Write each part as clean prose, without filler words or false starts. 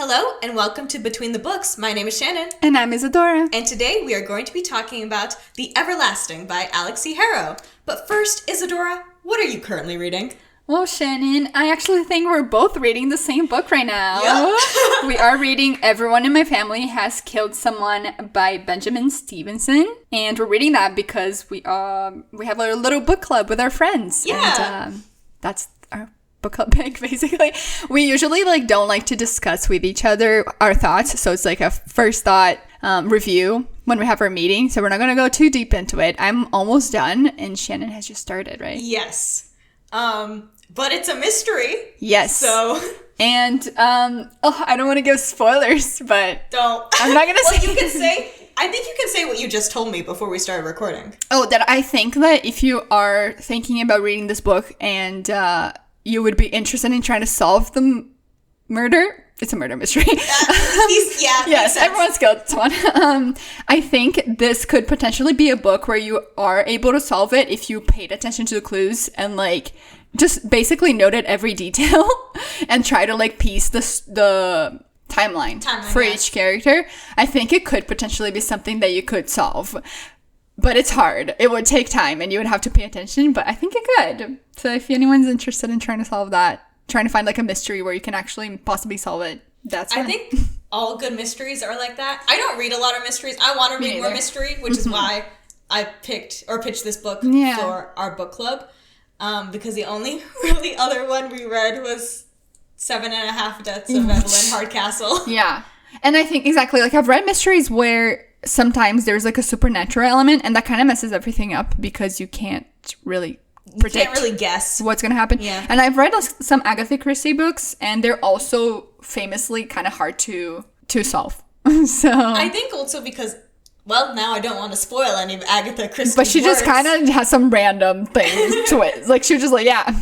Hello and welcome to Between the Books. My name is Shannon. And I'm Isadora. And today we are going to be talking about The Everlasting by Alix E. Harrow. But first, Isadora, what are you currently reading? Well, Shannon, I actually think we're both reading the same book right now. Yep. We are reading Everyone in My Family Has Killed Someone by Benjamin Stevenson. And we're reading that because we have a little book club with our friends. Yeah. And that's our book club pick, basically. We usually don't like to discuss with each other our thoughts. So it's like a first thought review when we have our meeting. So we're not going to go too deep into it. I'm almost done and Shannon has just started, right? Yes. But it's a mystery. Yes. So. And, I don't want to give spoilers, but... Don't. I'm not going to say... Well, I think you can say what you just told me before we started recording. Oh, that I think that if you are thinking about reading this book and you would be interested in trying to solve the murder... It's a murder mystery. Yes, everyone's killed someone. I think this could potentially be a book where you are able to solve it if you paid attention to the clues and just basically noted every detail and try to piece the timeline for each character. I think it could potentially be something that you could solve. But it's hard. It would take time and you would have to pay attention, but I think it could. So if anyone's interested in trying to solve that, trying to find a mystery where you can actually possibly solve it, that's fun. I think all good mysteries are like that. I don't read a lot of mysteries. I want to read more mystery, which is why I pitched this book for our book club. Because the only really other one we read was 7.5 Deaths of Evelyn Hardcastle. Yeah. And I think exactly, I've read mysteries where sometimes there's a supernatural element and that kind of messes everything up because you can't really predict. You can't really guess what's going to happen. Yeah. And I've read some Agatha Christie books and they're also famously kind of hard to solve. So I think also because... Well, now I don't want to spoil any of Agatha Christie's But she just works. kind of has some random things to it. She was just yeah.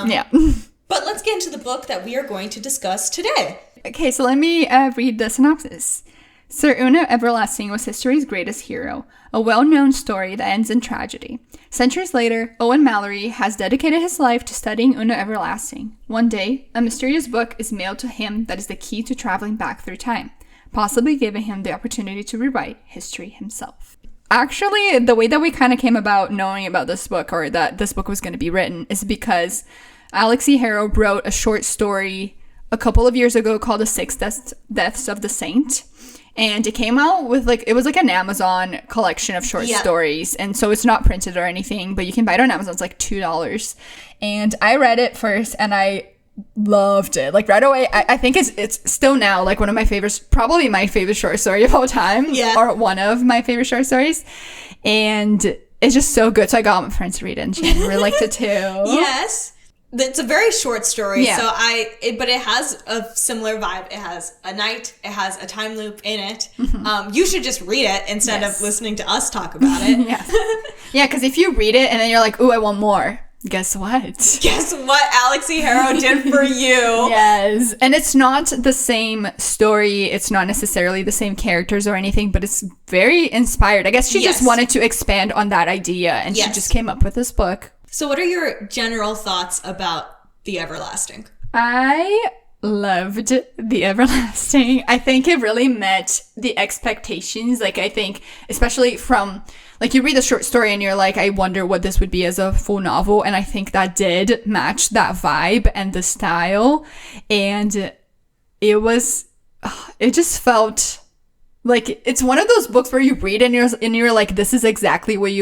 Yeah. But let's get into the book that we are going to discuss today. Okay, so let me read the synopsis. Sir Uno Everlasting was history's greatest hero, a well-known story that ends in tragedy. Centuries later, Owen Mallory has dedicated his life to studying Uno Everlasting. One day, a mysterious book is mailed to him that is the key to traveling back through time, possibly giving him the opportunity to rewrite history himself. Actually, the way that we kind of came about knowing about this book, or that this book was going to be written, is because Alix E. Harrow wrote a short story a couple of years ago called The Six Deaths of the Saint. And it came out with it was an Amazon collection of short stories. And so it's not printed or anything, but you can buy it on Amazon. It's $2. And I read it first and I loved it. Right away, I think it's still now one of my favorites, probably my favorite short story of all time. Yeah. Or one of my favorite short stories. And it's just so good. So I got my friends to read it and she really liked it too. Yes. It's a very short story, yeah. But it has a similar vibe. It has a night, it has a time loop in it. Mm-hmm. You should just read it instead of listening to us talk about it. Yeah, because if you read it and then you're like, ooh, I want more. Guess what? Guess what Alix E. Harrow did for you. Yes. And it's not the same story. It's not necessarily the same characters or anything, but it's very inspired. I guess she just wanted to expand on that idea and she just came up with this book. So what are your general thoughts about The Everlasting? I loved The Everlasting. I think it really met the expectations. I think, especially from, you read the short story and you're like, I wonder what this would be as a full novel. And I think that did match that vibe and the style. And it just felt it's one of those books where you read and you're like, this is exactly what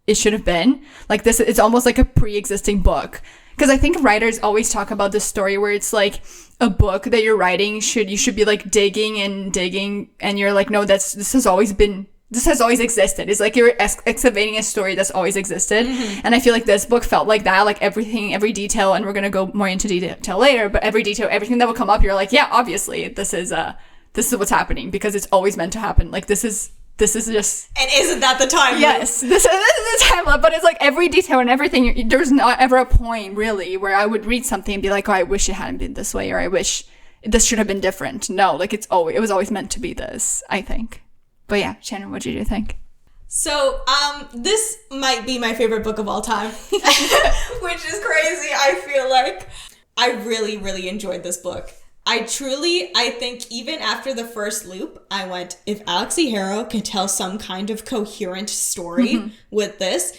it should have been. This, it's almost like a pre-existing book. Because I think writers always talk about this story where it's a book that you're writing you should be digging and you're like, no, this has always existed. It's you're excavating a story that's always existed. Mm-hmm. And I feel like this book felt like that, every detail, and we're going to go more into detail later, but every detail, everything that will come up, you're like, yeah, obviously this is what's happening because it's always meant to happen. This is just... And isn't that the time? Yes, this is the time, but it's every detail and everything. There's not ever a point, really, where I would read something and be like, oh, I wish it hadn't been this way, or I wish this should have been different. No, it was always meant to be this, I think. But yeah, Shannon, what did you think? So, this might be my favorite book of all time, which is crazy. I feel like I really, really enjoyed this book. I think even after the first loop, I went, if Alix E. Harrow can tell some kind of coherent story with this,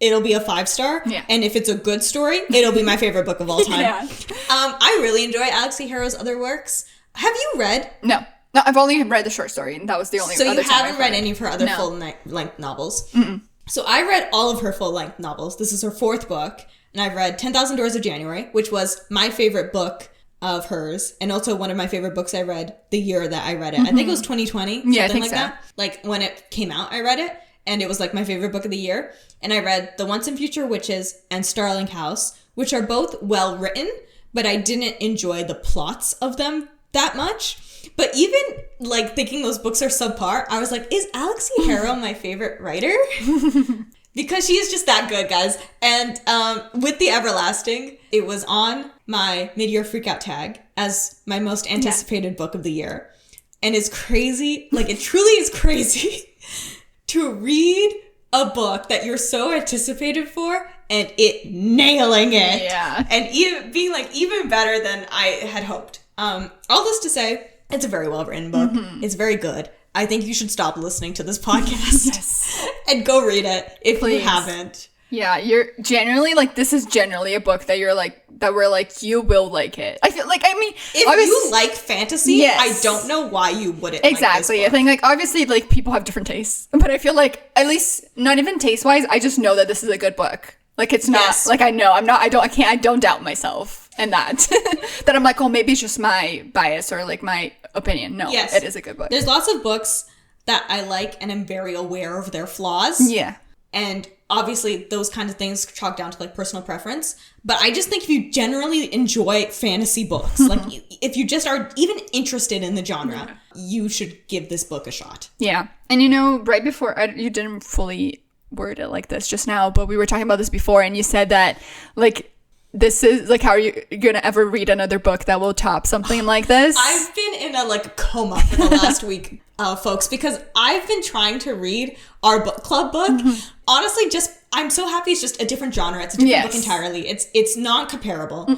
it'll be a 5-star. Yeah. And if it's a good story, it'll be my favorite book of all time. Yeah. I really enjoy Alix E. Harrow's other works. Have you read? No, I've only read the short story, and that was the only. So you haven't read any of her other full-length novels? Mm-mm. So I read all of her full-length novels. This is her 4th book, and I've read 10,000 Doors of January, which was my favorite book of hers, and also one of my favorite books I read the year that I read it. I think it was 2020, I think like so. that. Like, when it came out, I read it, and it was, like, my favorite book of the year. And I read The Once and Future Witches and Starling House, which are both well-written, but I didn't enjoy the plots of them that much. But even, like, thinking those books are subpar, I was like, is Alix E. Harrow my favorite writer? Because she is just that good, guys. And with The Everlasting, it was on my mid-year freakout tag as my most anticipated book of the year. And it's crazy, like, it truly is crazy to read a book that you're so anticipated for and it nailing it. Yeah. And being, like, even better than I had hoped. All this to say, it's a very well-written book. It's very good. I think you should stop listening to this podcast and go read it if you haven't. Yeah, you're generally, like, this is generally a book that you're like, that we're like, you will like it. I feel like, I mean, if you like fantasy, I don't know why you wouldn't exactly. like this book. I think, like, obviously, like, people have different tastes, but I feel like, at least, not even taste-wise, I just know that this is a good book. Like, it's not, like, I know, I don't doubt myself in that. That I'm like, oh, maybe it's just my bias or, like, my opinion. No, it is a good book. There's lots of books that I like and I'm very aware of their flaws. Yeah. And obviously those kinds of things chalk down to, like, personal preference. But I just think if you generally enjoy fantasy books, like, if you just are even interested in the genre, you should give this book a shot. Yeah. And, you know, right before, you didn't fully word it like this just now, but we were talking about this before, and you said that, like, this is, like, how are you gonna ever read another book that will top something like this? I've been in a, like, coma for the last week, folks, because I've been trying to read our book club book. Honestly, I'm so happy it's just a different genre. It's a different book entirely. It's non-comparable.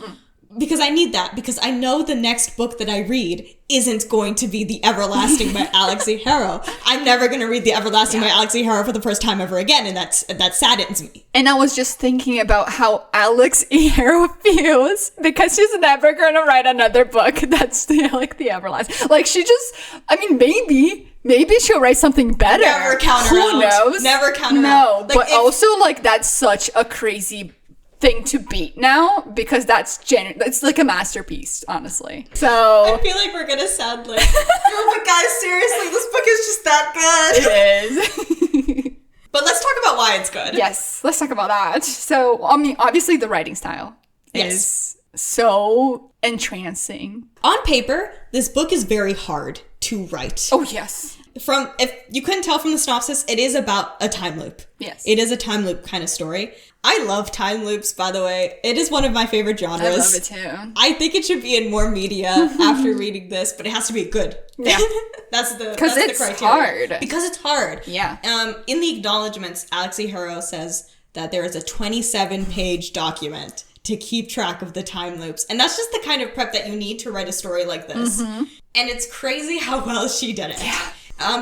Because I need that, because I know the next book that I read isn't going to be The Everlasting by Alix E. Harrow. I'm never going to read The Everlasting by Alix E. Harrow for the first time ever again, and that saddens me. And I was just thinking about how Alix E. Harrow feels, because she's never going to write another book that's like The Everlasting. Like, she just, I mean, maybe she'll write something better. Never count her out. Who knows? Never count her out. No, Like, but also, like, that's such a crazy thing to beat now, because it's like a masterpiece, honestly. So I feel like we're gonna sound like, no, but guys, seriously, this book is just that good. It is. But let's talk about why it's good. Yes, let's talk about that. So, I mean, obviously the writing style is so entrancing. On paper, this book is very hard to write. Oh, yes. If you couldn't tell from the synopsis, it is about a time loop. Yes. It is a time loop kind of story. I love time loops, by the way. It is one of my favorite genres. I love it too. I think it should be in more media after reading this, but it has to be good. Yeah. That's the it's criteria. Hard. Because it's hard. Yeah. In the acknowledgements, Alix E. Harrow says that there is a 27-page document to keep track of the time loops. And that's just the kind of prep that you need to write a story like this. And it's crazy how well she did it. Yeah.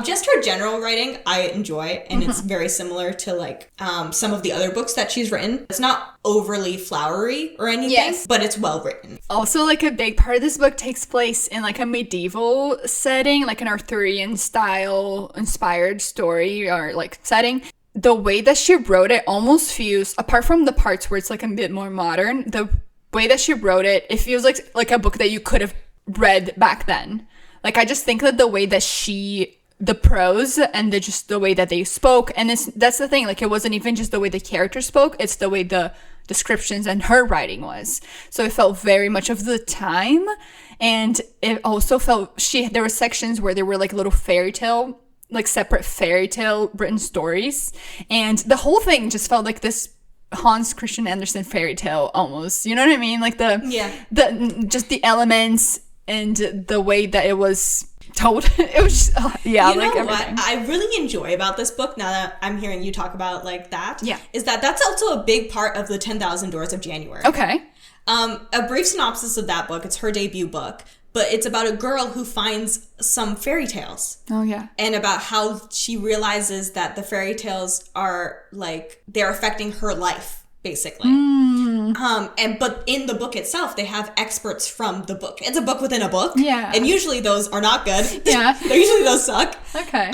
Just her general writing, I enjoy, and it's very similar to, like, some of the other books that she's written. It's not overly flowery or anything, but it's well written. Also, like, a big part of this book takes place in, like, a medieval setting, like an Arthurian style inspired story or, like, setting. The way that she wrote it almost feels, apart from the parts where it's, like, a bit more modern, the way that she wrote it, it feels like a book that you could have read back then. Like, I just think that the way that the prose and just the way that they spoke, and that's the thing, like, it wasn't even just the way the characters spoke, it's the way the descriptions and her writing was. So it felt very much of the time, and it also felt there were sections where there were, like, little fairy tale, like, separate fairy tale written stories, and the whole thing just felt like this Hans Christian Andersen fairy tale almost, you know what I mean? Like, just the elements and the way that it was told. It was just, you know like, everything. What I really enjoy about this book, now that I'm hearing you talk about, like, that, Yeah. is that that's also a big part of the 10,000 Doors of January. Okay. A brief synopsis of that book. It's her debut book. But it's about a girl who finds some fairy tales. Oh, yeah. And about how she realizes that the fairy tales are, like, they're affecting her life, basically. But in the book itself, they have experts from the book. It's a book within a book. Yeah. And usually those are not good. Yeah. Usually those suck. Okay.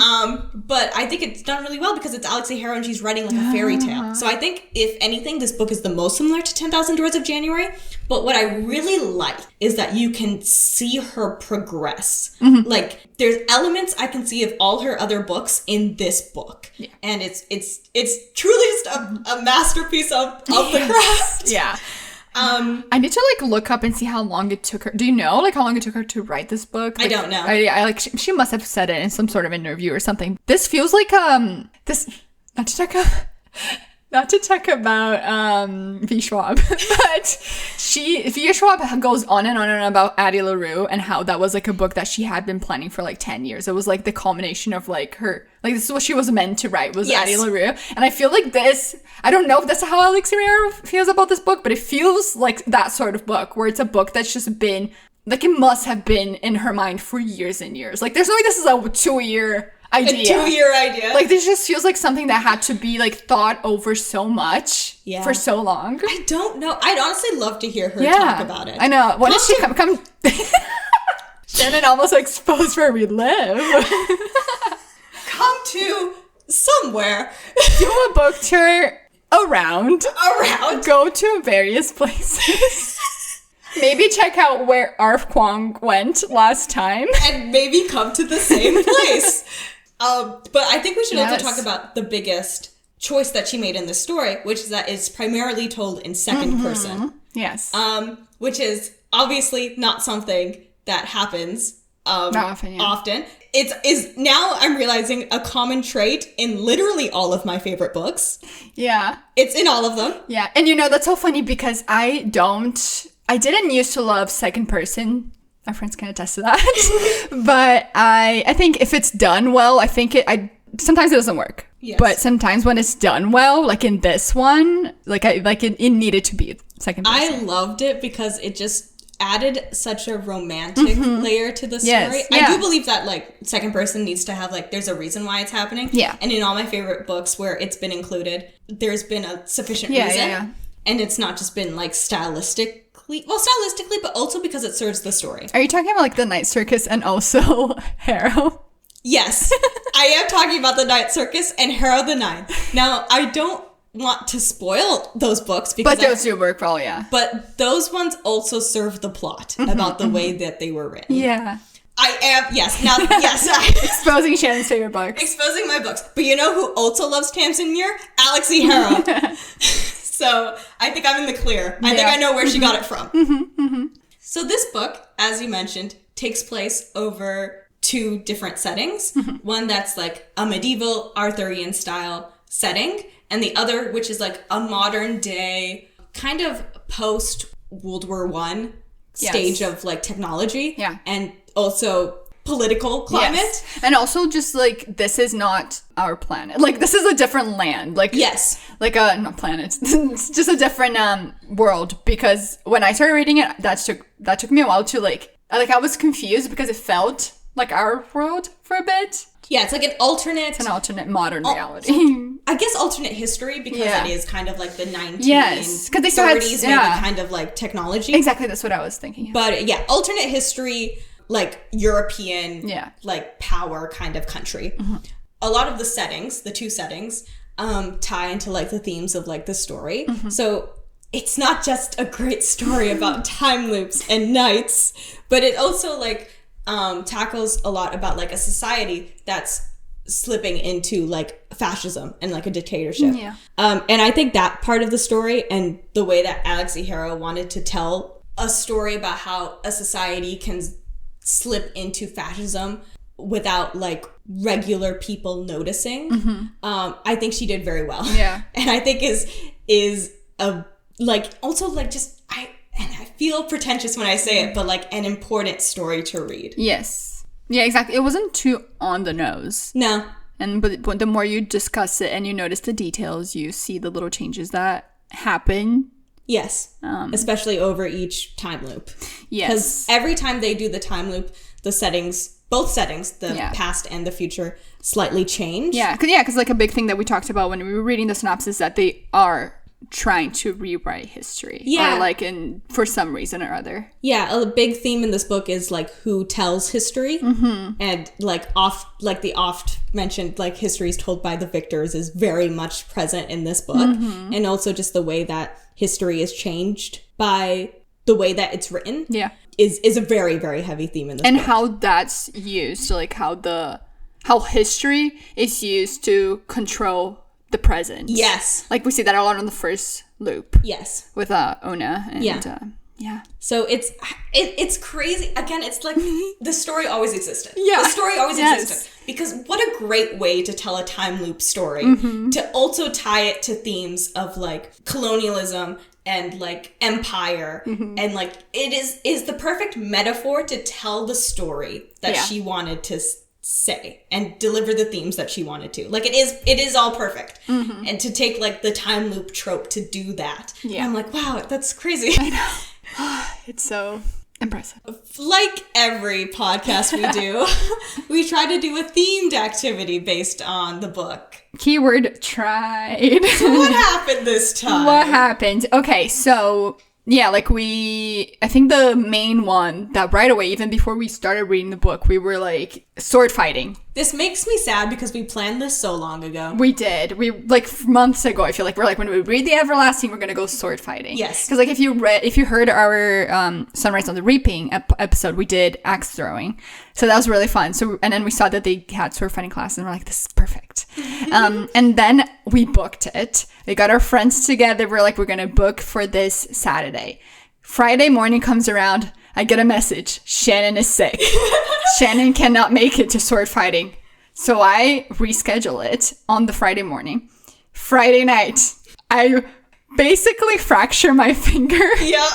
But I think it's done really well because it's Alix E. Harrow and she's writing like a fairy tale. So I think, if anything, this book is the most similar to 10,000 Doors of January. But what I really like is that you can see her progress. Like, there's elements I can see of all her other books in this book. Yeah. And it's truly just a masterpiece of the craft. Yeah. I need to like look up and see how long it took her. Do you know like how long it took her to write this book? Like, I don't know. I like she must have said it in some sort of interview or something. This feels like this not to talk about V. Schwab, but V. Schwab goes on and on about Addie LaRue and how that was like a book that she had been planning for like 10 years. It was like the culmination of like her, like this is what she was meant to write, was Addie LaRue. And I feel like this, I don't know if that's how Alix E feels about this book, but it feels like that sort of book where it's a book that's just been, like it must have been in her mind for years and years. Like there's no way this is a 2-year idea. A 2-year idea. Like this just feels like something that had to be like thought over so much for so long. I don't know. I'd honestly love to hear her talk about it. I know. When did she come? Shannon almost exposed where we live. Come to somewhere. Do a book tour around. Go to various places. Maybe check out where Arf Kwong went last time. And maybe come to the same place. But I think we should also talk about the biggest choice that she made in this story, which is that it's primarily told in second person. Yes. Which is obviously not something that happens often. It is now, I'm realizing, a common trait in literally all of my favorite books. Yeah. It's in all of them. Yeah. And you know, that's so funny because I didn't used to love second person. My friends can attest to that. But I think if it's done well, I think sometimes it doesn't work. Yes. But sometimes when it's done well, like in this one, it needed to be second person. I loved it because it just added such a romantic layer to the story. Yes. Yeah. I do believe that like second person needs to have like, there's a reason why it's happening. Yeah. And in all my favorite books where it's been included, there's been a sufficient reason. Yeah. And it's not just been like stylistically, but also because it serves the story. Are you talking about like the Night Circus and also Harrow? Yes, I am talking about the Night Circus and Harrow the Ninth. Now, I don't want to spoil those books because those do work well, yeah. But those ones also serve the plot about the way that they were written. Yeah. I am, yes. Now, yes. Exposing Shannon's favorite books. Exposing my books. But you know who also loves Tamsin Muir? Alix E. Harrow. So I think I'm in the clear. I think I know where she got it from. So this book, as you mentioned, takes place over 2 different settings. One that's like a medieval Arthurian style setting, and the other which is like a modern day kind of post World War I stage of like technology. Yeah. And also political climate. Yes. And also just like, this is not our planet. Like, this is a different land. Like, yes. Like not planet. It's just a different world. Because when I started reading it, that took me a while to like I was confused because it felt like our world for a bit. Yeah, it's like an alternate modern reality. I guess alternate history because it is kind of like the 1930s, yes, because they still had maybe kind of like technology. Exactly, that's what I was thinking. But yeah, alternate history, like European, like power kind of country. A lot of the settings, the 2 settings, tie into like the themes of like the story. So it's not just a great story about time loops and knights, but it also like tackles a lot about like a society that's slipping into like fascism and like a dictatorship. Yeah. And I think that part of the story and the way that Alix E. Harrow wanted to tell a story about how a society can slip into fascism without like regular people noticing. I think she did very well. Yeah. And I think is a like also like just I feel pretentious when I say it, but like an important story to read. Yes. Yeah, exactly. It wasn't too on the nose. No. But the more you discuss it and you notice the details, you see the little changes that happen Yes. Especially over each time loop. Yes. Because every time they do the time loop, the settings, both settings, the past and the future, slightly change. Yeah, because like a big thing that we talked about when we were reading the synopsis that they are trying to rewrite history. Yeah. Or like for some reason or other. Yeah, a big theme in this book is like who tells history. And like the oft mentioned like history is told by the victors is very much present in this book. And also just the way that history is changed by the way that it's written. Yeah. Is a very, very heavy theme in this book. And how that's used, like how history is used to control the present. Yes. Like we see that a lot on the first loop. Yes. With Ona. And, yeah. So it's crazy. Again, it's like the story always existed. Yeah. The story always existed. Because what a great way to tell a time loop story. To also tie it to themes of like colonialism and like empire. And like it is the perfect metaphor to tell the story that she wanted to say and deliver the themes that she wanted to. Like it is all perfect. And to take like the time loop trope to do that. Yeah. I'm like, wow, that's crazy. I know. It's so impressive. Like every podcast we do, we try to do a themed activity based on the book. Keyword tried. So what happened this time? What happened? Okay, so yeah, like I think the main one that right away, even before we started reading the book, we were like sword fighting. This makes me sad because we planned this so long ago. We did. We like months ago. I feel like we're like, when we read the Everlasting, we're gonna go sword fighting. Yes. Because like if you heard our Sunrise on the Reaping episode, we did axe throwing, so that was really fun. So and then we saw that they had sword fighting classes, and we're like, this is perfect. And then we booked it. We got our friends together. We're like, we're gonna book for this Saturday. Friday morning comes around. I get a message. Shannon is sick. Shannon cannot make it to sword fighting. So I reschedule it on the Friday morning. Friday night, I basically fracture my finger. Yep.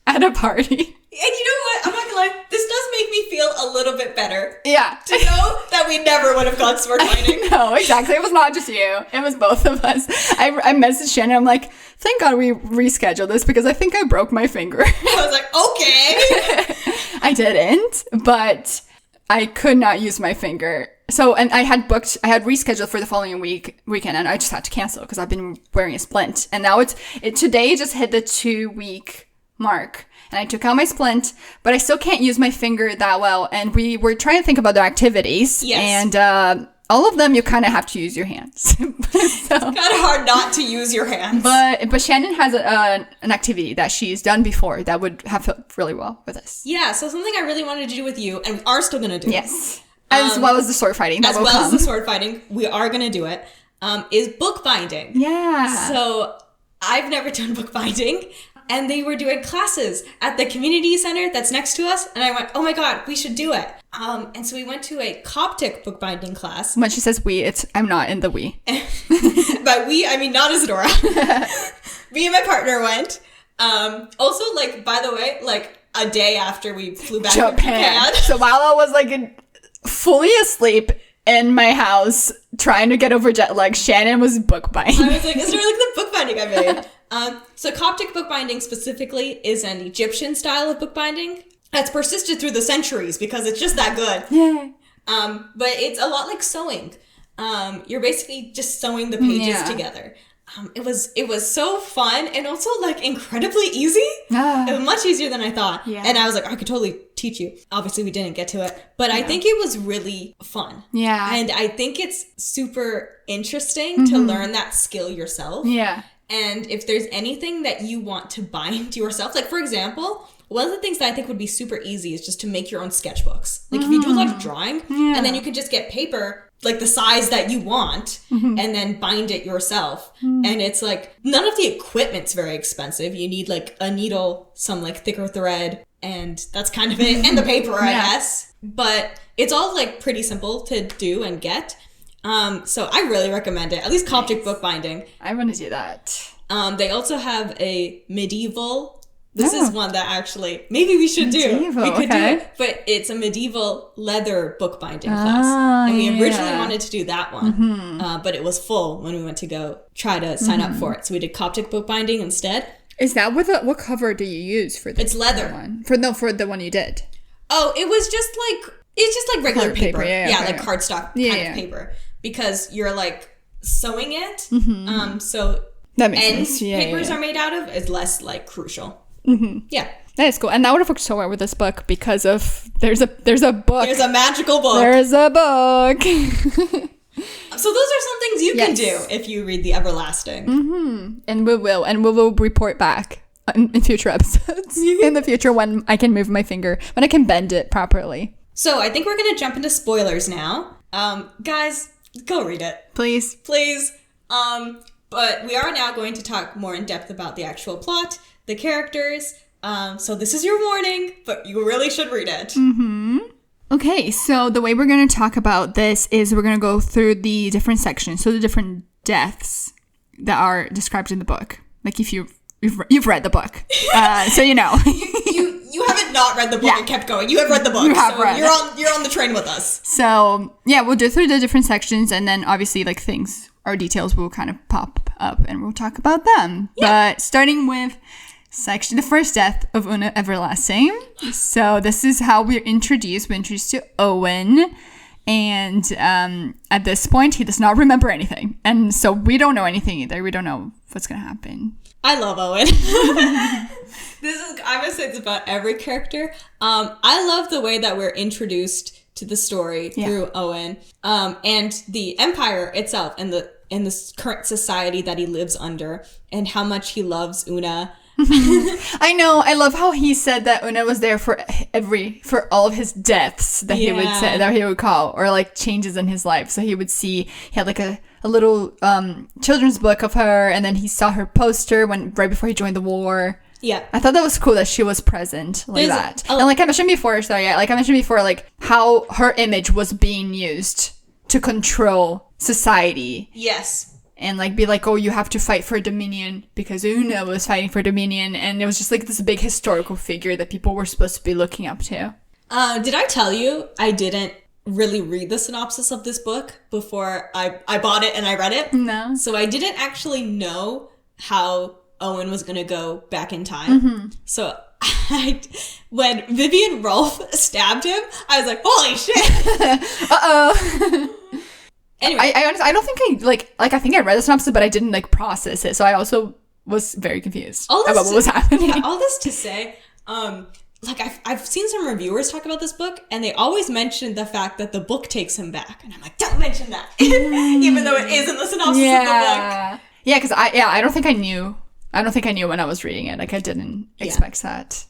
At a party. And you know what? I'm not gonna lie. This does make me feel a little bit better. Yeah. To know that we never would have gone sword fighting. No, exactly. It was not just you. It was both of us. I messaged Shannon. I'm like, thank God we rescheduled this because I think I broke my finger. I was like, okay. I didn't, but I could not use my finger. So, and I had rescheduled for the following weekend, and I just had to cancel because I've been wearing a splint. And now today just hit the 2-week mark. And I took out my splint, but I still can't use my finger that well. And we were trying to think about the activities. Yes. And all of them, you kind of have to use your hands. So, it's kind of hard not to use your hands. But Shannon has an activity that she's done before that would have fit really well with us. Yeah, so something I really wanted to do with you, and are still going to do. Yes. As well as the sword fighting. As well as the sword fighting. We are going to do it. Is bookbinding. Yeah. So I've never done bookbinding. And they were doing classes at the community center that's next to us. And I went, oh my God, we should do it. And so we went to a Coptic bookbinding class. When she says we, I'm not in the we. By we, I mean not Isadora. Me and my partner went. Also, like, by the way, like a day after we flew back to Japan. So while I was like fully asleep in my house trying to get over jet lag, Shannon was bookbinding. I was like, is there like the bookbinding I made? So Coptic bookbinding specifically is an Egyptian style of bookbinding that's persisted through the centuries because it's just that good. Yeah. But it's a lot like sewing. You're basically just sewing the pages together. It was so fun and also like incredibly easy. It was much easier than I thought. Yeah. And I was like, I could totally teach you. Obviously we didn't get to it, but I think it was really fun. Yeah. And I think it's super interesting to learn that skill yourself. Yeah. And if there's anything that you want to bind yourself, like for example, one of the things that I think would be super easy is just to make your own sketchbooks. Like if you do a lot of drawing and then you can just get paper like the size that you want and then bind it yourself. And it's like none of the equipment's very expensive. You need like a needle, some like thicker thread, and that's kind of it. And the paper, I guess. But it's all like pretty simple to do and get. So I really recommend it. At least Coptic bookbinding. I want to do that. They also have a medieval. This is one that actually maybe we should do. We could do it. But it's a medieval leather bookbinding class. And we originally wanted to do that one. But it was full when we went to go try to sign up for it. So we did Coptic bookbinding instead. Is that what cover do you use for this? It's leather. One? For the one you did. Oh, it's just like regular paper. Yeah, like cardstock kind of paper. Because you're like sewing it. So that makes sense. Papers are made out of is less like crucial. Yeah. That is cool. And that would have worked so well with this book because of there's a book. There's a magical book. There's a book. So those are some things you can do if you read The Everlasting. And we will report back in future episodes. In the future when I can move my finger, when I can bend it properly. So I think we're going to jump into spoilers now. Guys, go read it. Please. But we are now going to talk more in depth about the actual plot, the characters. So this is your warning, but you really should read it. Okay, so the way we're going to talk about this is we're going to go through the different sections, so the different deaths that are described in the book. Like if you've read the book, so you know. you haven't not read the book and kept going. You have read the book, so you're on the train with us. So yeah, we'll do through the different sections, and then obviously like things or details will kind of pop up, and we'll talk about them. Yeah. But starting with the first death of Una Everlasting. So this is how we're introduced. We're introduced to Owen. And at this point, he does not remember anything. And so we don't know anything either. We don't know what's going to happen. I love Owen. I would say it's about every character. I love the way that we're introduced to the story through Owen. And the Empire itself and the current society that he lives under and how much he loves Una. I know. I love how he said that Una was there for all of his deaths that he would say, that he would call, or like changes in his life. So he would see, he had like a little children's book of her, and then he saw her poster right before he joined the war. Yeah, I thought that was cool that she was present like that. And like I mentioned before, like how her image was being used to control society. Yes. And like be like, oh, you have to fight for Dominion because Una was fighting for Dominion, and it was just like this big historical figure that people were supposed to be looking up to. Did I tell you I didn't really read the synopsis of this book before I bought it and I read it? No. So I didn't actually know how Owen was going to go back in time. So when Vivian Rolfe stabbed him, I was like, holy shit. Uh-oh. Anyway. I don't think I think I read the synopsis, but I didn't like process it. So I also was very confused about what was happening. Yeah, all this to say, like I've seen some reviewers talk about this book, and they always mention the fact that the book takes him back, and I'm like, don't mention that, even though it is in the synopsis of the book. Yeah, because I don't think I knew. I don't think I knew when I was reading it. Like I didn't expect that.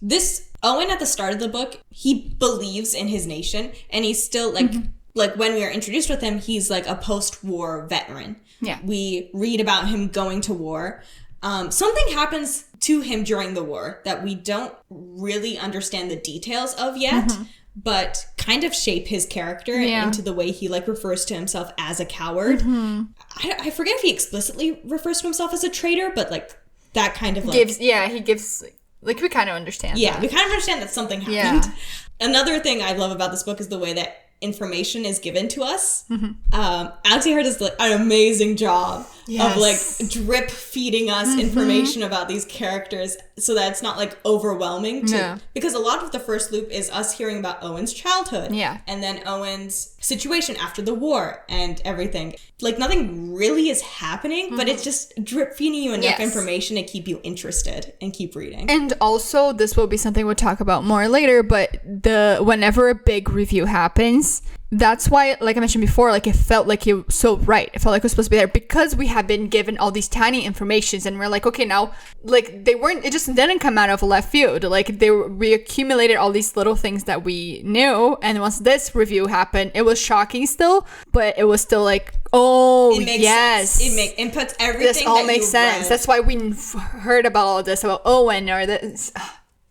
This Owen at the start of the book, he believes in his nation, and he's still like. Like, when we are introduced with him, he's, like, a post-war veteran. Yeah. We read about him going to war. Something happens to him during the war that we don't really understand the details of yet, but kind of shape his character into the way he, like, refers to himself as a coward. I forget if he explicitly refers to himself as a traitor, but, like, that kind of, like... he gives... Like, we kind of understand that. We kind of understand that something happened. Yeah. Another thing I love about this book is the way that information is given to us. Alix E does like an amazing job of like drip feeding us information about these characters so that it's not like overwhelming because a lot of the first loop is us hearing about Owen's childhood and then Owen's situation after the war and everything. Like nothing really is happening, but it's just drip feeding you enough information to keep you interested and keep reading. And also this will be something we'll talk about more later, but whenever a big review happens, that's why, like I mentioned before, like it felt like it was so right. It felt like it was supposed to be there because we have been given all these tiny informations, and we're like, okay, now, like it just didn't come out of left field. Like we accumulated all these little things that we knew, and once this review happened, it was shocking still, but it was still like, oh, it makes sense. It puts everything. This all makes sense. Read. That's why we heard about all of this about Owen or this.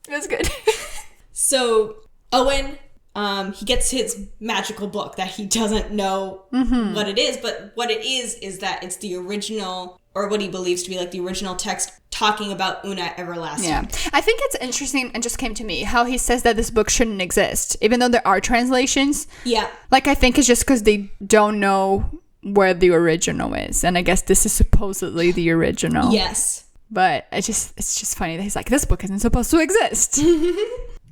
It was good. So Owen. He gets his magical book that he doesn't know what it is, but what it is that it's the original, or what he believes to be like the original text talking about Una Everlasting. Yeah. I think it's interesting, and just came to me, how he says that this book shouldn't exist, even though there are translations. Yeah. Like, I think it's just because they don't know where the original is, and I guess this is supposedly the original. Yes. But it's just funny that he's like, this book isn't supposed to exist.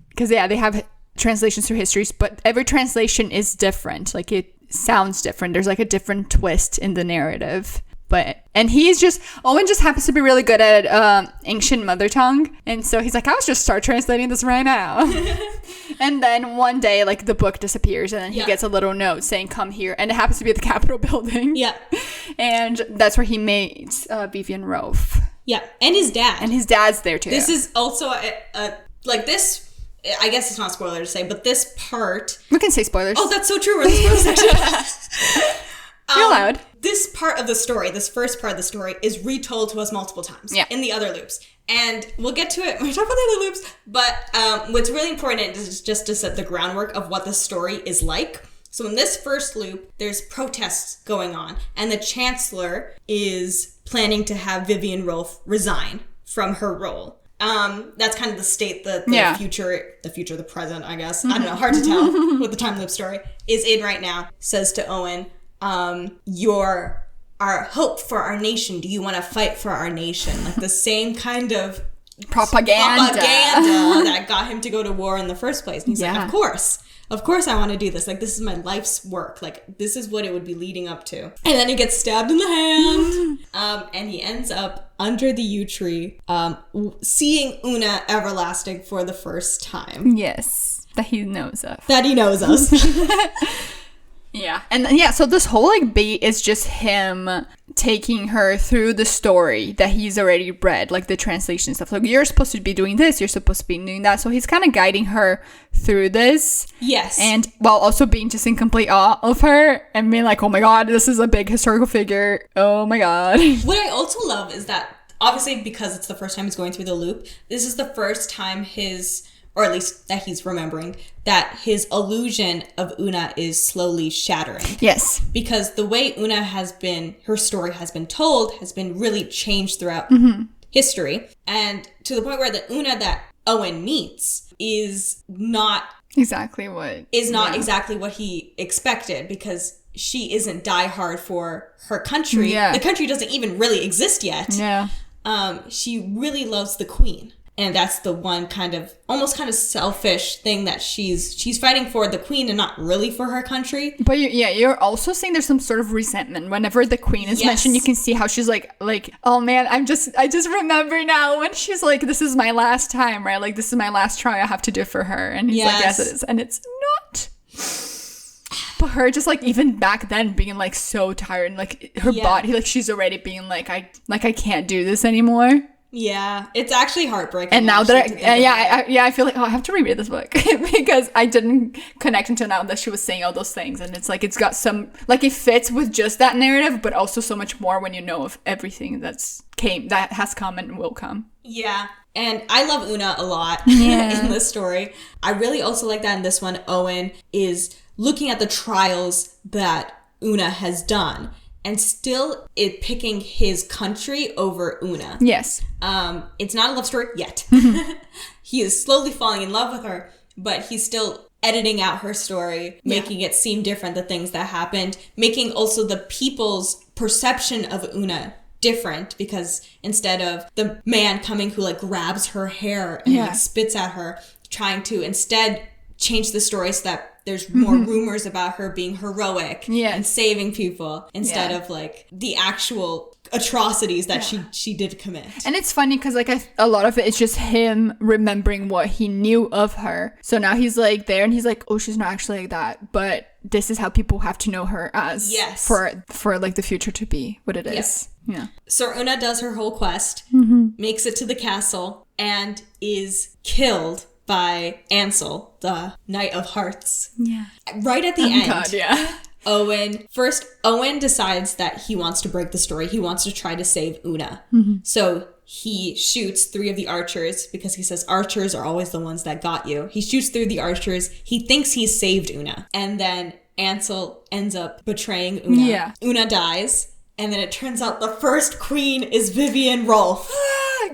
Because, yeah, they have translations through histories, but every translation is different. Like, it sounds different. There's, like, a different twist in the narrative. And Owen just happens to be really good at ancient mother tongue. And so he's like, I'll just start translating this right now. And then one day, like, the book disappears and then he gets a little note saying, come here. And it happens to be at the Capitol building. Yeah. And that's where he meets Vivian Rolfe. Yeah. And his dad. And his dad's there, too. This is also, like, this... I guess it's not spoiler to say, but this part... We can say spoilers. Oh, that's so true. We're in the spoiler section. You're allowed. This part of the story, this first part of the story, is retold to us multiple times in the other loops. And we'll get to it when we talk about the other loops. But what's really important is just to set the groundwork of what the story is like. So in this first loop, there's protests going on. And the Chancellor is planning to have Vivian Rolfe resign from her role. That's kind of the state that the present, I guess. I don't know, hard to tell what the time loop story is in right now. Says to Owen, you're our hope for our nation. Do you want to fight for our nation? Like the same kind of propaganda that got him to go to war in the first place. And he's like, of course I want to do this. Like, this is my life's work. Like, this is what it would be leading up to. And then he gets stabbed in the hand. And he ends up under the yew tree, seeing Una Everlasting for the first time. Yes. That he knows of. That he knows us. Yeah. And so this whole like beat is just him taking her through the story that he's already read, like the translation stuff. Like, you're supposed to be doing this, you're supposed to be doing that. So he's kind of guiding her through this. Yes. And while also being just in complete awe of her and being like, oh my God, this is a big historical figure. Oh my God. What I also love is that, obviously because it's the first time he's going through the loop, this is the first time or at least that he's remembering, that his illusion of Una is slowly shattering. Yes. Because the way Una her story has been told has been really changed throughout history. And to the point where the Una that Owen meets is not exactly what he expected, because she isn't diehard for her country. Yeah. The country doesn't even really exist yet. Yeah. She really loves the queen. And that's the one almost kind of selfish thing that she's fighting for the queen and not really for her country. But you're also saying there's some sort of resentment. Whenever the queen is mentioned, you can see how she's like, oh man, I just remember now when she's like, this is my last time, right? Like, this is my last try I have to do for her. And he's like, yes, it is. And it's not. But her just like, even back then being like so tired and like her body, like she's already being like, I can't do this anymore. Yeah, it's actually heartbreaking. And now that I feel like, I have to reread this book because I didn't connect until now that she was saying all those things. And it's like, it's got some, like, it fits with just that narrative, but also so much more when you know of everything that has come and will come. Yeah. And I love Una a lot in this story. I really also like that in this one, Owen is looking at the trials that Una has done. And still picking his country over Una. Yes. It's not a love story yet. He is slowly falling in love with her, but he's still editing out her story, making it seem different, the things that happened, making also the people's perception of Una different, because instead of the man coming who like grabs her hair and like spits at her, trying to instead change the story so that there's more rumors about her being heroic and saving people instead of like the actual atrocities that she did commit. And it's funny because like a lot of it is just him remembering what he knew of her. So now he's like there and he's like, oh, she's not actually like that, but this is how people have to know her as for like the future to be what it is. Yeah. So Una does her whole quest, makes it to the castle, and is killed by Ansel, the Knight of Hearts. Yeah. Right at the end. God, yeah. Owen decides that he wants to break the story. He wants to try to save Una. So he shoots 3 of the archers because he says archers are always the ones that got you. He shoots 3 of the archers. He thinks he's saved Una. And then Ansel ends up betraying Una. Yeah. Una dies. And then it turns out the first queen is Vivian Rolfe.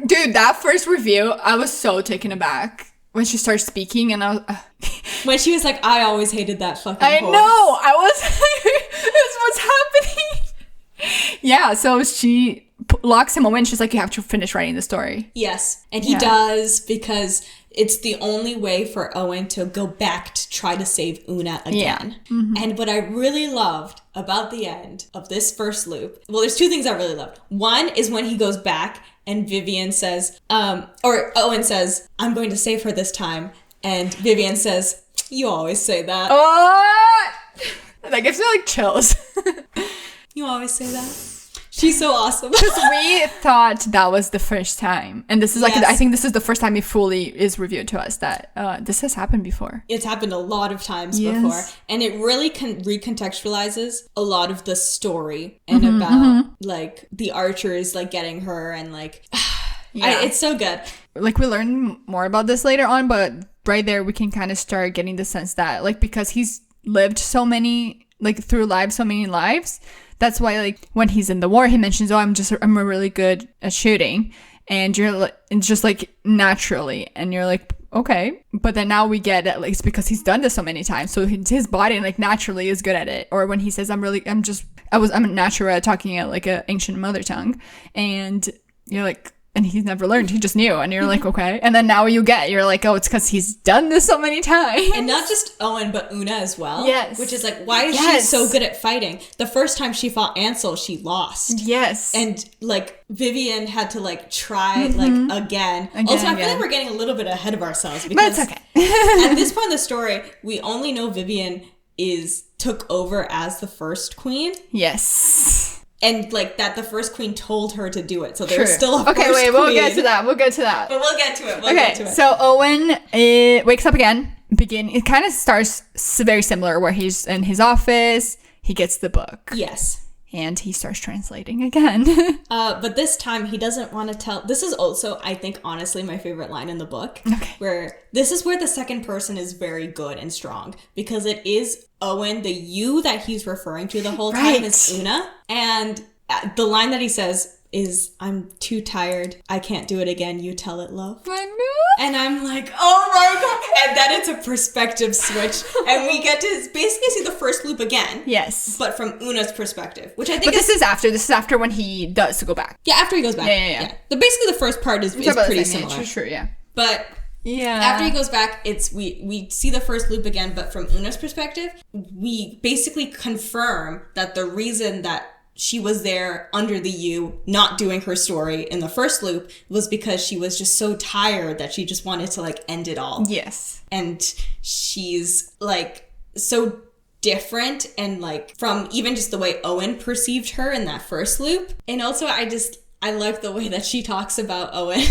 Dude, that first review, I was so taken aback. When she started speaking and I was... when she was like, I always hated that fucking horse. I know! I was like, this was happening! Yeah, so she locks him away and she's like, you have to finish writing the story. Yes. And he does, because it's the only way for Owen to go back to try to save Una again. Yeah. Mm-hmm. And what I really loved about the end of this first loop, well, there's two things I really loved. One is when he goes back and Vivian says, or Owen says, I'm going to save her this time. And Vivian says, you always say that. Oh! That gives me like chills. You always say that. She's so awesome. Because we thought that was the first time. And this is like, I think this is the first time it fully is revealed to us that this has happened before. It's happened a lot of times before. And it really recontextualizes a lot of the story and about like the archers like getting her and like, it's so good. Like we learn more about this later on, but right there we can kind of start getting the sense that like, because he's lived so many, like through lives, so many lives, that's why, like, when he's in the war, he mentions, I'm really good at shooting. And you're like, it's just like naturally. And you're like, okay. But then now we get at least because he's done this so many times. So his body, like, naturally is good at it. Or when he says, I'm natural at talking at, like, an ancient mother tongue. And you're like, and he's never learned. He just knew. And you're like, okay. And then now you're like, oh, it's because he's done this so many times. And not just Owen, but Una as well. Yes. Which is like, why is she so good at fighting? The first time she fought Ansel, she lost. Yes. And like Vivian had to like try like again. Also, I feel like we're getting a little bit ahead of ourselves. Because but it's okay. At this point in the story, we only know Vivian took over as the first queen. Yes. And like that the first queen told her to do it. So there's still a first queen. We'll get to that. But we'll get to it. So Owen wakes up again. It kind of starts very similar where he's in his office. He gets the book. Yes. And he starts translating again. But this time he doesn't want to tell. This is also, I think, honestly, my favorite line in the book. Okay. Where this is where the second person is very good and strong. Because it is Owen, the you that he's referring to the whole time is Una. And the line that he says is, I'm too tired. I can't do it again. You tell it, love. I know. And I'm like, oh my God. And then it's a perspective switch. And we get to basically see the first loop again. Yes. But from Una's perspective, which I think this is after when he does go back. Yeah, after he goes back. Yeah. Basically the first part is pretty similar. True, yeah. But after he goes back, it's we see the first loop again, but from Una's perspective, we basically confirm that the reason that she was there under the U, not doing her story in the first loop, was because she was just so tired that she just wanted to like end it all. Yes. And she's like so different and like from even just the way Owen perceived her in that first loop. And also I like the way that she talks about Owen.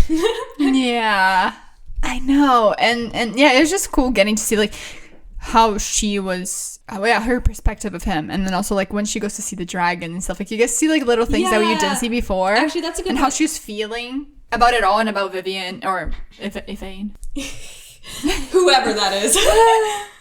Yeah. I know. And yeah, it was just cool getting to see like how she was, her perspective of him. And then also like when she goes to see the dragon and stuff, like you guys see like little things that you didn't see before. Actually, that's a good And how she's feeling about it all and about Vivian or Yvain. Whoever that is.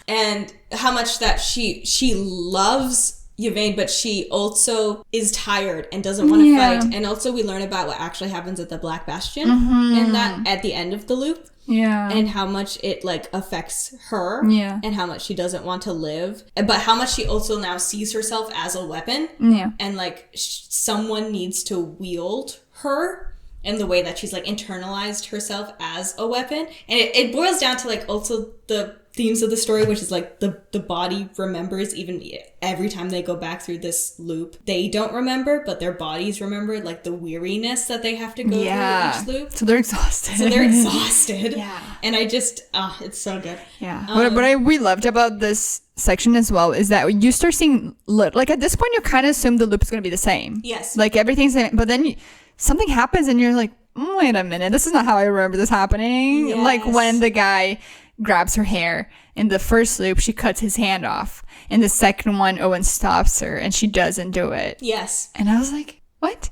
And how much that she loves Yvain, but she also is tired and doesn't want to fight. And also we learn about what actually happens at the Black Bastion and that at the end of the loop. Yeah. And how much it like affects her. Yeah. And how much she doesn't want to live. But how much she also now sees herself as a weapon. Yeah. And like someone needs to wield her in the way that she's like internalized herself as a weapon. And it boils down to like also the themes of the story, which is like the body remembers even every time they go back through this loop. They don't remember, but their bodies remember like the weariness that they have to go through each loop. So they're exhausted. Yeah. And I just, it's so good. Yeah. What we loved about this section as well is that you start seeing, like at this point, you kind of assume the loop is going to be the same. Yes. Like everything's, but then something happens and you're like, wait a minute, this is not how I remember this happening. Yes. Like when the guy grabs her hair. In the first loop, she cuts his hand off. In the second one, Owen stops her and she doesn't do it. Yes. And I was like, what?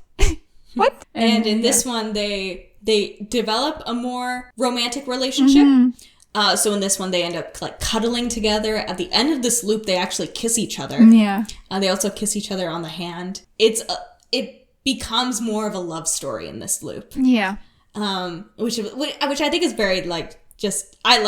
What? And in this one, they develop a more romantic relationship. So in this one, they end up like cuddling together. At the end of this loop, they actually kiss each other. Yeah. They also kiss each other on the hand. It becomes more of a love story in this loop. Yeah. Which I think is very like I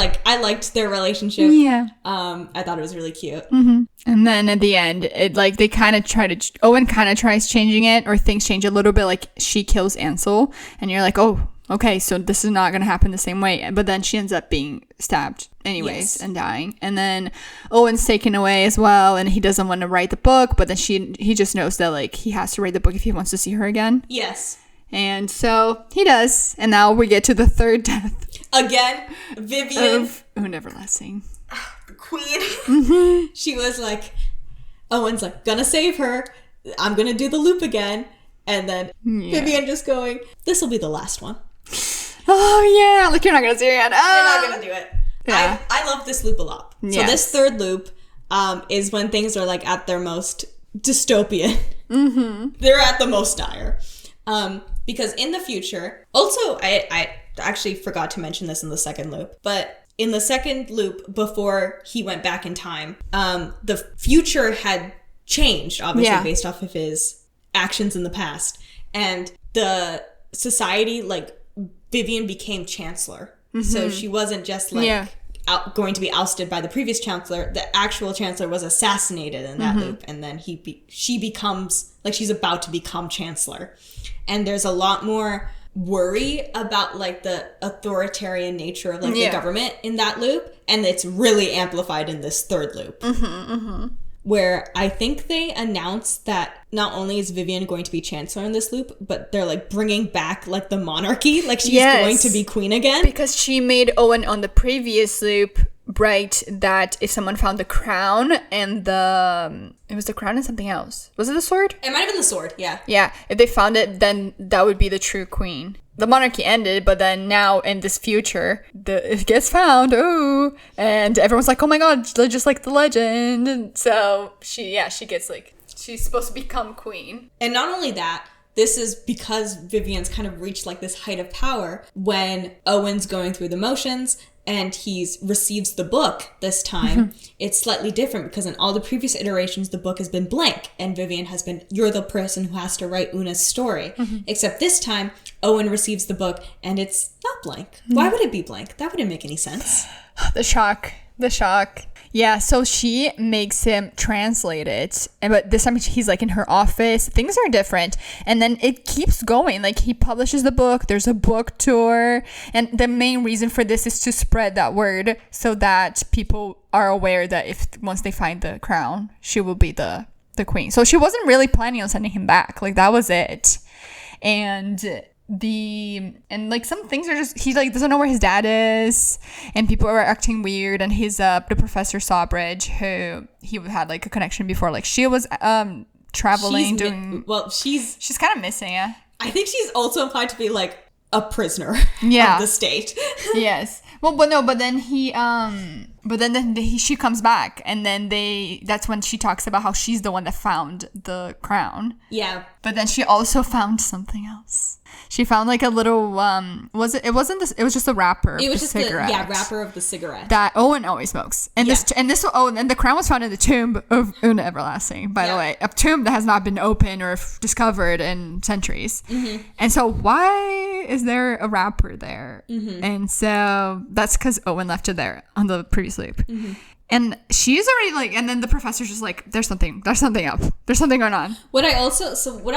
liked their relationship. Yeah. I thought it was really cute. Mm-hmm. And then at the end, it like they kind of try to Owen kind of tries changing it, or things change a little bit. Like she kills Ansel, and you're like, oh, okay, so this is not gonna happen the same way. But then she ends up being stabbed anyways and dying. And then Owen's taken away as well, and he doesn't want to write the book. But then he just knows that like he has to write the book if he wants to see her again. Yes. And so he does. And now we get to the third death. Again, Vivian. Of Una Everlasting. The queen. Mm-hmm. She was like, Owen's like, gonna save her. I'm gonna do the loop again. And then Vivian just going, this will be the last one. Oh, yeah. Like, you're not gonna do it again. Oh. You're not gonna do it. Yeah. I love this loop a lot. Yes. So this third loop is when things are like at their most dystopian. Mm-hmm. They're at the most dire. Because in the future, also, I actually forgot to mention this in the second loop, but in the second loop, before he went back in time, the future had changed, obviously, based off of his actions in the past. And the society, like, Vivian became chancellor. Mm-hmm. So she wasn't just, like, going to be ousted by the previous chancellor. The actual chancellor was assassinated in that loop. And then she becomes, like, she's about to become chancellor. And there's a lot more worry about like the authoritarian nature of like the government in that loop, and it's really amplified in this third loop, where I think they announced that not only is Vivian going to be chancellor in this loop, but they're like bringing back like the monarchy, like she's going to be queen again, because she made Owen on the previous loop write that if someone found the crown and it was the crown and something else. Was it the sword? It might have been the sword, yeah. Yeah, if they found it, then that would be the true queen. The monarchy ended, but then now in this future, it gets found, and everyone's like, oh my god, just like the legend. And so she gets like, she's supposed to become queen. And not only that, this is because Vivian's kind of reached like this height of power when Owen's going through the motions and he receives the book this time. It's slightly different because in all the previous iterations, the book has been blank and Vivian has been, you're the person who has to write Una's story. Except this time, Owen receives the book and it's not blank. Why would it be blank? That wouldn't make any sense. The shock. Yeah, so she makes him translate it, but this time he's like in her office. Things are different, and then it keeps going. Like he publishes the book, there's a book tour, and the main reason for this is to spread that word so that people are aware that once they find the crown, she will be the queen. So she wasn't really planning on sending him back. Like that was it. And like some things are just, he like doesn't know where his dad is, and people are acting weird, and he's the Professor Sawbridge, who he had like a connection before, like she was traveling she's kind of missing. I think she's also implied to be like a prisoner of the state. Yes. Well, but then she comes back, and then that's when she talks about how she's the one that found the crown. Yeah. But then she also found something else. She found like a little it was just a wrapper. It was just cigarette. Wrapper of the cigarette that Owen always smokes. And and the crown was found in the tomb of Una Everlasting, by the way, a tomb that has not been opened or discovered in centuries. And so why is there a wrapper there? And so that's because Owen left it there on the previous loop. And she's already like, and then the professor's just like, there's something up. There's something going on. What I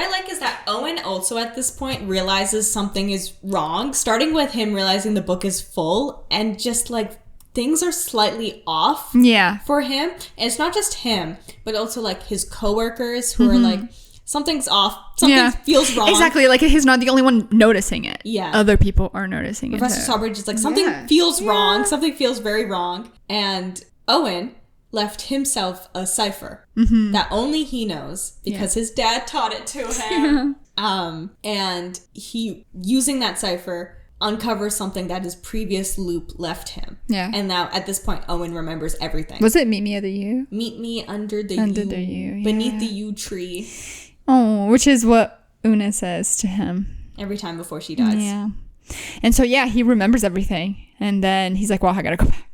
like is that Owen also at this point realizes something is wrong, starting with him realizing the book is full and just like things are slightly off for him. And it's not just him, but also like his coworkers who are like, something's off. Something feels wrong. Exactly. Like he's not the only one noticing it. Yeah. Other people are noticing Professor it. Professor Sawbridge is like, something feels wrong. Something feels very wrong. And Owen left himself a cipher that only he knows because his dad taught it to him. And he, using that cipher, uncovers something that his previous loop left him. Yeah. And now at this point, Owen remembers everything. Was it Meet Me under the U? Meet me under the U. Beneath the yew tree. Oh, which is what Una says to him. Every time before she dies. Yeah. And so, he remembers everything. And then he's like, well, I gotta go back.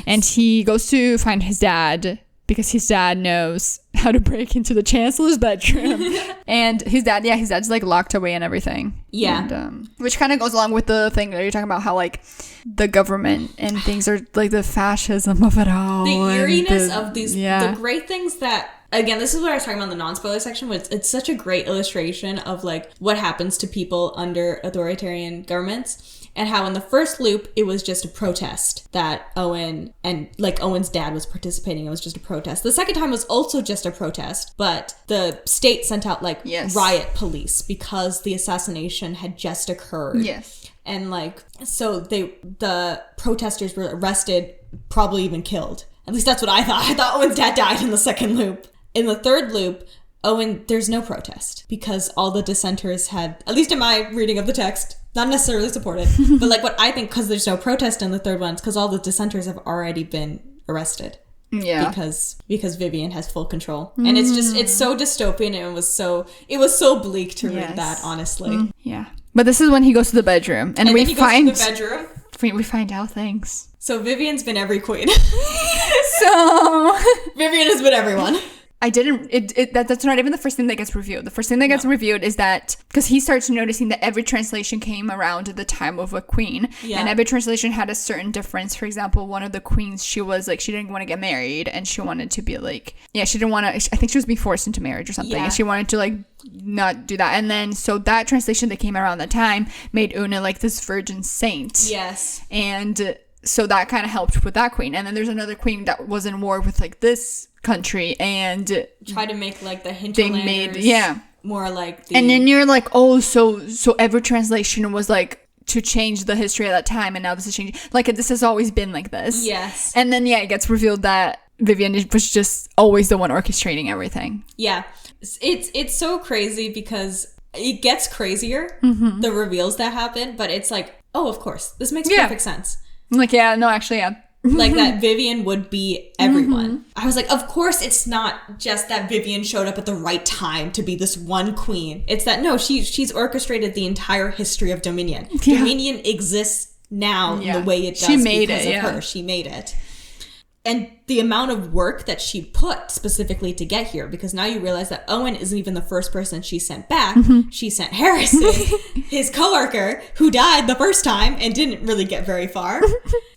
And he goes to find his dad because his dad knows how to break into the chancellor's bedroom. And his dad's like locked away and everything. Yeah. And, which kind of goes along with the thing that you're talking about, how like the government and things are like the fascism of it all. The eeriness of these, the great things that, again, this is what I was talking about in the non-spoiler section, but it's such a great illustration of like what happens to people under authoritarian governments. And how in the first loop, it was just a protest that Owen and like Owen's dad was participating. It was just a protest. The second time was also just a protest, but the state sent out like riot police because the assassination had just occurred. Yes. And like, so the protesters were arrested, probably even killed. At least that's what I thought. I thought Owen's dad died in the second loop. In the third loop, there's no protest because all the dissenters had, at least in my reading of the text, not necessarily supported, but like what I think, because there's no protest in the third one, because all the dissenters have already been arrested. Yeah. Because Vivian has full control. And it's so dystopian, and it was so bleak to read that, honestly. Yeah. But this is when he goes to the bedroom, and we find goes to the bedroom. We find out things. So Vivian's been every queen. So Vivian has been everyone. That's not even the first thing that gets reviewed. The first thing that gets reviewed is that, because he starts noticing that every translation came around at the time of a queen, and every translation had a certain difference. For example, one of the queens, she was like, she didn't want to get married, and she wanted to be like, she didn't want to, I think she was being forced into marriage or something, and she wanted to like not do that. And then so that translation that came around that time made Una like this virgin saint. Yes. And so that kind of helped with that queen. And then there's another queen that was in war with like this country and try to make like the hinterlanders more like the... And then you're like, oh, so every translation was like to change the history at that time, and now this is changing. Like, this has always been like this. Yes. And then it gets revealed that Vivian was just always the one orchestrating everything. Yeah. It's so crazy because it gets crazier, the reveals that happen, but it's like, oh, of course, this makes perfect sense. I'm like, actually. Like that Vivian would be everyone. I was like, of course it's not just that Vivian showed up at the right time to be this one queen. It's that, no, she's orchestrated the entire history of Dominion. Dominion exists now in the way it does because of her. She made it. And the amount of work that she put specifically to get here, because now you realize that Owen isn't even the first person she sent back. She sent Harrison, his coworker, who died the first time and didn't really get very far.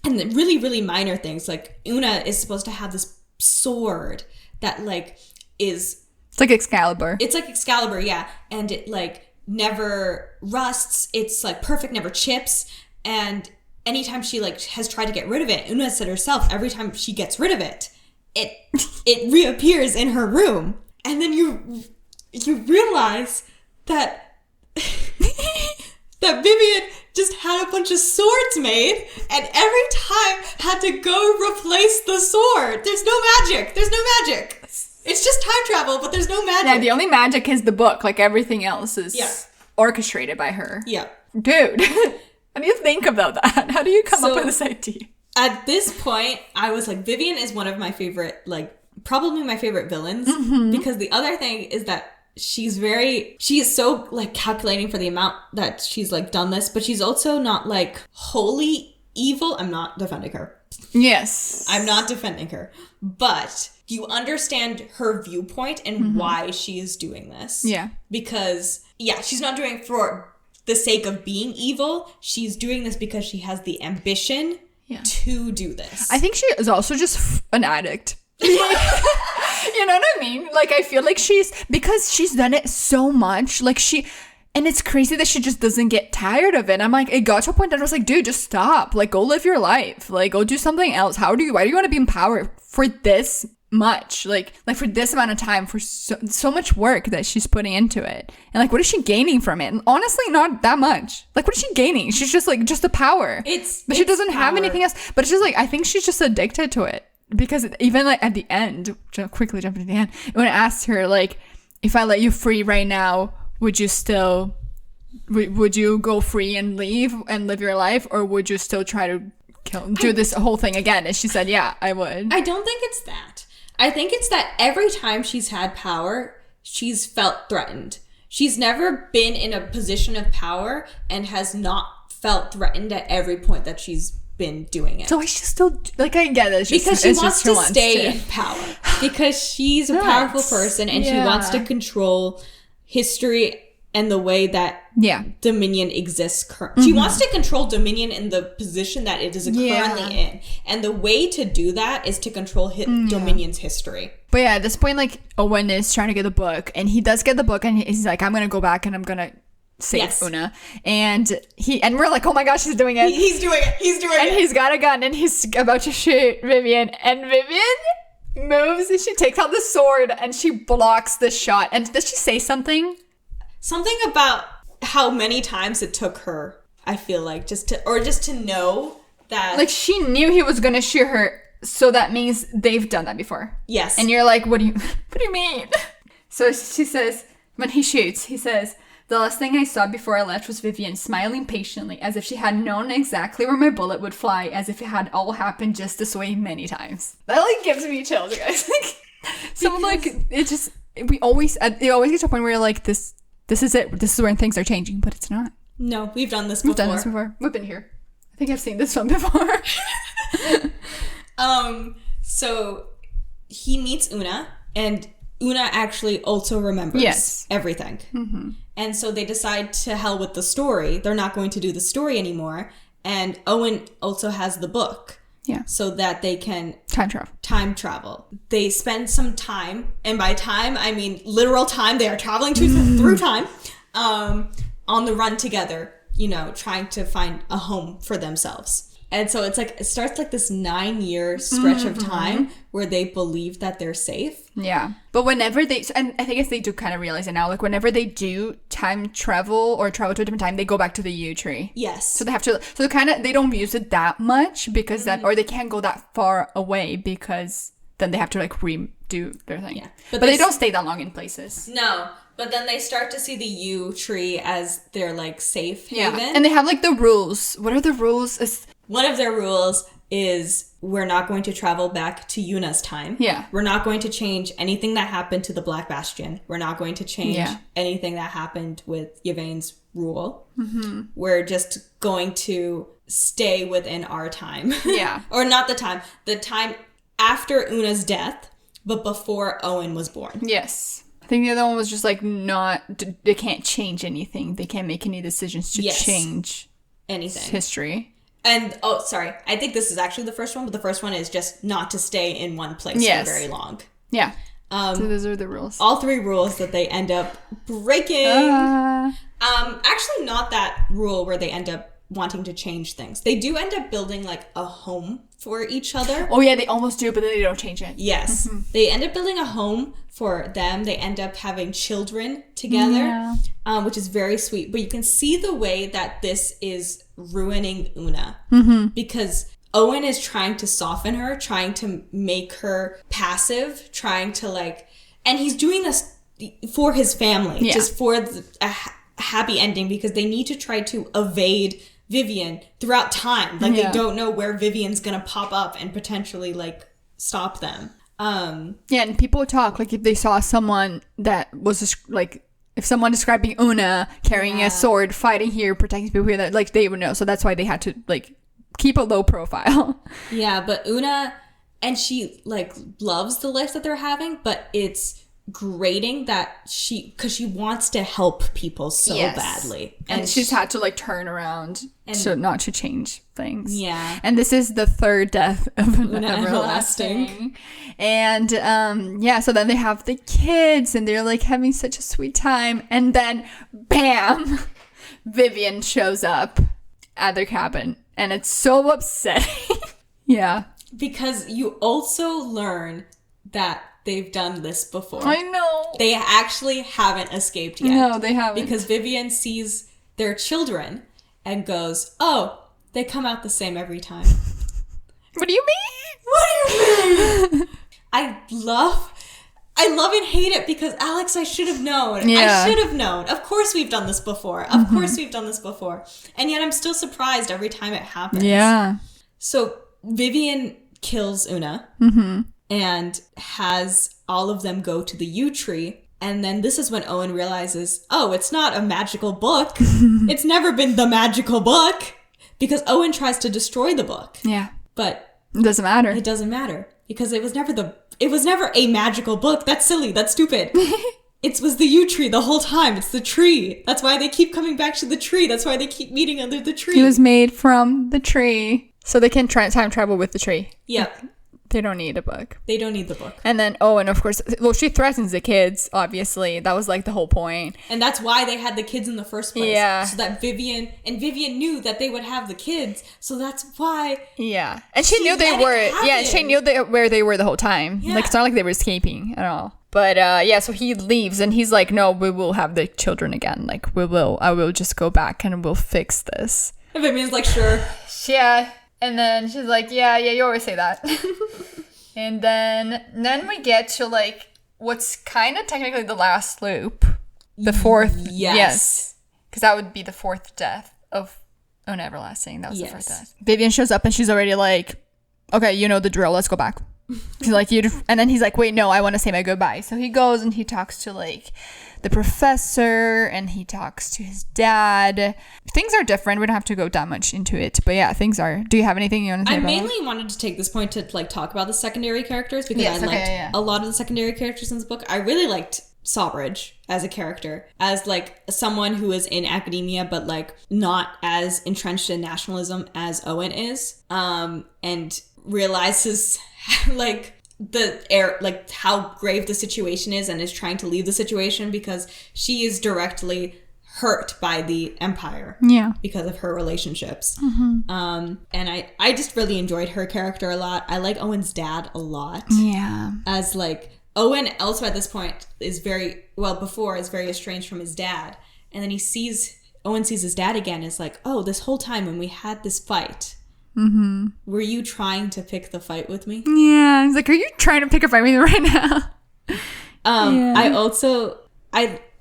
And the really, really minor things, like Una is supposed to have this sword that like is... It's like Excalibur. It's like Excalibur, yeah. And it like never rusts. It's like perfect, never chips. And... anytime she like has tried to get rid of it, Una said herself, every time she gets rid of it, it reappears in her room. And then you realize that that Vivian just had a bunch of swords made, and every time had to go replace the sword. There's no magic. It's just time travel, but there's no magic. Yeah, the only magic is the book. Like everything else is orchestrated by her. Yeah. Dude. How do you think about that? How do you come up with this idea? At this point, I was like, Vivian is one of my favorite, like, probably my favorite villains. Because the other thing is that she is so, like, calculating for the amount that she's, like, done this. But she's also not, like, wholly evil. I'm not defending her. Yes. I'm not defending her. But you understand her viewpoint and why she is doing this. Yeah. Because, she's not doing it for the sake of being evil. She's doing this because she has the ambition to do this. I think she is also just an addict. You know what I mean? Like, I feel like because she's done it so much, like and it's crazy that she just doesn't get tired of it. I'm like, it got to a point that I was like, dude, just stop. Like, go live your life. Like, go do something else. Why do you want to be in power for this much? Like for this amount of time, for so much work that she's putting into it. And like, what is she gaining from it? And honestly, not that much. Like, what is she gaining? She's just like, just the power. But she doesn't have anything else. But it's just like, I think she's just addicted to it. Because even like at the end, quickly jumping to the end, when I asked her, like, if I let you free right now, would you go free and leave and live your life? Or would you still try to do this whole thing again? And she said, yeah, I would. I don't think it's that. I think it's that every time she's had power, she's felt threatened. She's never been in a position of power and has not felt threatened at every point that she's been doing it. So I should still, like, I get it. Because she wants to stay in power. Because she's a powerful person and she wants to control history and the way that Dominion exists. She wants to control Dominion in the position that it is currently in. And the way to do that is to control Dominion's history. But yeah, at this point, like, Owen is trying to get the book. And he does get the book. And he's like, I'm going to go back and I'm going to save Una. And we're like, oh my gosh, he's doing it. He's doing it. And he's got a gun and he's about to shoot Vivian. And Vivian moves and she takes out the sword and she blocks the shot. And does she say something? Something about how many times it took her, I feel like, just to know that... Like, she knew he was going to shoot her, so that means they've done that before. Yes. And you're like, what do you mean? So she says, when he shoots, he says, the last thing I saw before I left was Vivian smiling patiently, as if she had known exactly where my bullet would fly, as if it had all happened just this way many times. That, like, gives me chills, guys. So, like, it just... it always gets to a point where you're like, This is it. This is when things are changing, but it's not. No, we've done this before. We've been here. I think I've seen this one before. So he meets Una, and Una actually also remembers everything. Mm-hmm. And so they decide to hell with the story. They're not going to do the story anymore. And Owen also has the book. Yeah. So that they can... Time travel. They spend some time, and by time, I mean literal time. They are traveling through time, on the run together, trying to find a home for themselves. And so it's like, it starts like this 9-year stretch of time where they believe that they're safe. Yeah. But whenever and I guess they do kind of realize it now, like whenever they do time travel or travel to a different time, they go back to the U tree. Yes. So they have to, they don't use it that much because or they can't go that far away because then they have to like redo their thing. Yeah. But they don't stay that long in places. No. But then they start to see the U tree as their like safe haven. Yeah. And they have like the rules. What are the rules? One of their rules is we're not going to travel back to Yuna's time. Yeah. We're not going to change anything that happened to the Black Bastion. We're not going to change anything that happened with Yvain's rule. Mm-hmm. We're just going to stay within our time. Yeah. Or not the time after Una's death, but before Owen was born. Yes. I think the other one was just like they can't change anything. They can't make any decisions to change anything. History. And, I think this is actually the first one, but the first one is just not to stay in one place for very long. Yeah. So those are the rules. All 3 rules that they end up breaking. Actually, not that rule where they end up wanting to change things. They do end up building, like, a home for each other. Oh, yeah, they almost do, but then they don't change it. Yes. Mm-hmm. They end up building a home for them. They end up having children together, which is very sweet. But you can see the way that this is ruining Una. Mm-hmm. Because Owen is trying to soften her, trying to make her passive, trying to, like... And he's doing this for his family, just for a happy ending, because they need to try to evade Vivian throughout time. Like, they don't know where Vivian's gonna pop up and potentially, like, stop them. And people talk, like, if they saw someone that was, like, if someone describing Una carrying a sword, fighting here, protecting people here, that, like, they would know. So that's why they had to, like, keep a low profile. Yeah, but Una, and she, like, loves the life that they're having, but it's grating that because she wants to help people so badly, and she's had to like turn around so not to change things. Yeah. And this is the 3rd death of Una Everlasting. And so then they have the kids and they're like having such a sweet time, and then bam, Vivian shows up at their cabin, and it's so upsetting. Because you also learn that they've done this before. I know. They actually haven't escaped yet. No, they haven't. Because Vivian sees their children and goes, oh, they come out the same every time. What do you mean? What do you mean? I love and hate it because, Alex, I should have known. I should have known. Of course we've done this before. Of course we've done this before. And yet I'm still surprised every time it happens. Yeah. So Vivian kills Una. And has all of them go to the U tree. And then this is when Owen realizes, oh, it's not a magical book. It's never been the magical book. Because Owen tries to destroy the book. Yeah. But it doesn't matter. It doesn't matter. because it was never a magical book. That's silly. That's stupid. It was the yew tree the whole time. It's the tree. That's why they keep coming back to the tree. That's why they keep meeting under the tree. He was made from the tree. So they can time travel with the tree. Yep. They don't need a book. They don't need the book. And then, and of course, well, she threatens the kids, obviously. That was like the whole point. And that's why they had the kids in the first place. Yeah. So that Vivian knew that they would have the kids. So that's why. Yeah. And she knew they were. Yeah, she knew where they were the whole time. Yeah. Like, it's not like they were escaping at all. But so he leaves and he's like, no, we will have the children again. Like, I will just go back and we'll fix this. And Vivian's like, sure. Yeah. And then she's like, yeah, you always say that. And then we get to like what's kind of technically the last loop. The fourth. Yes. Because that would be the fourth death of Una Everlasting. That was the fourth death. Vivian shows up and she's already like, okay, you know the drill. Let's go back. She's like, and then he's like, wait, no, I want to say my goodbye. So he goes and he talks to like the professor and he talks to his dad. Things are different. We don't have to go that much into it, but yeah, things are. Do you have anything you want to say? I mainly wanted to take this point to like talk about the secondary characters because I liked a lot of the secondary characters in this book. I really liked Sawbridge as a character, as like someone who is in academia but like not as entrenched in nationalism as Owen is, and realizes like how grave the situation is and is trying to leave the situation because she is directly hurt by the Empire because of her relationships. And I just really enjoyed her character a lot. I like Owen's dad a lot, as like Owen also at this point is very estranged from his dad, and then Owen sees his dad again. Is like, oh, this whole time when we had this fight, were you trying to pick the fight with me? Yeah, he's like, are you trying to pick a fight with me right now?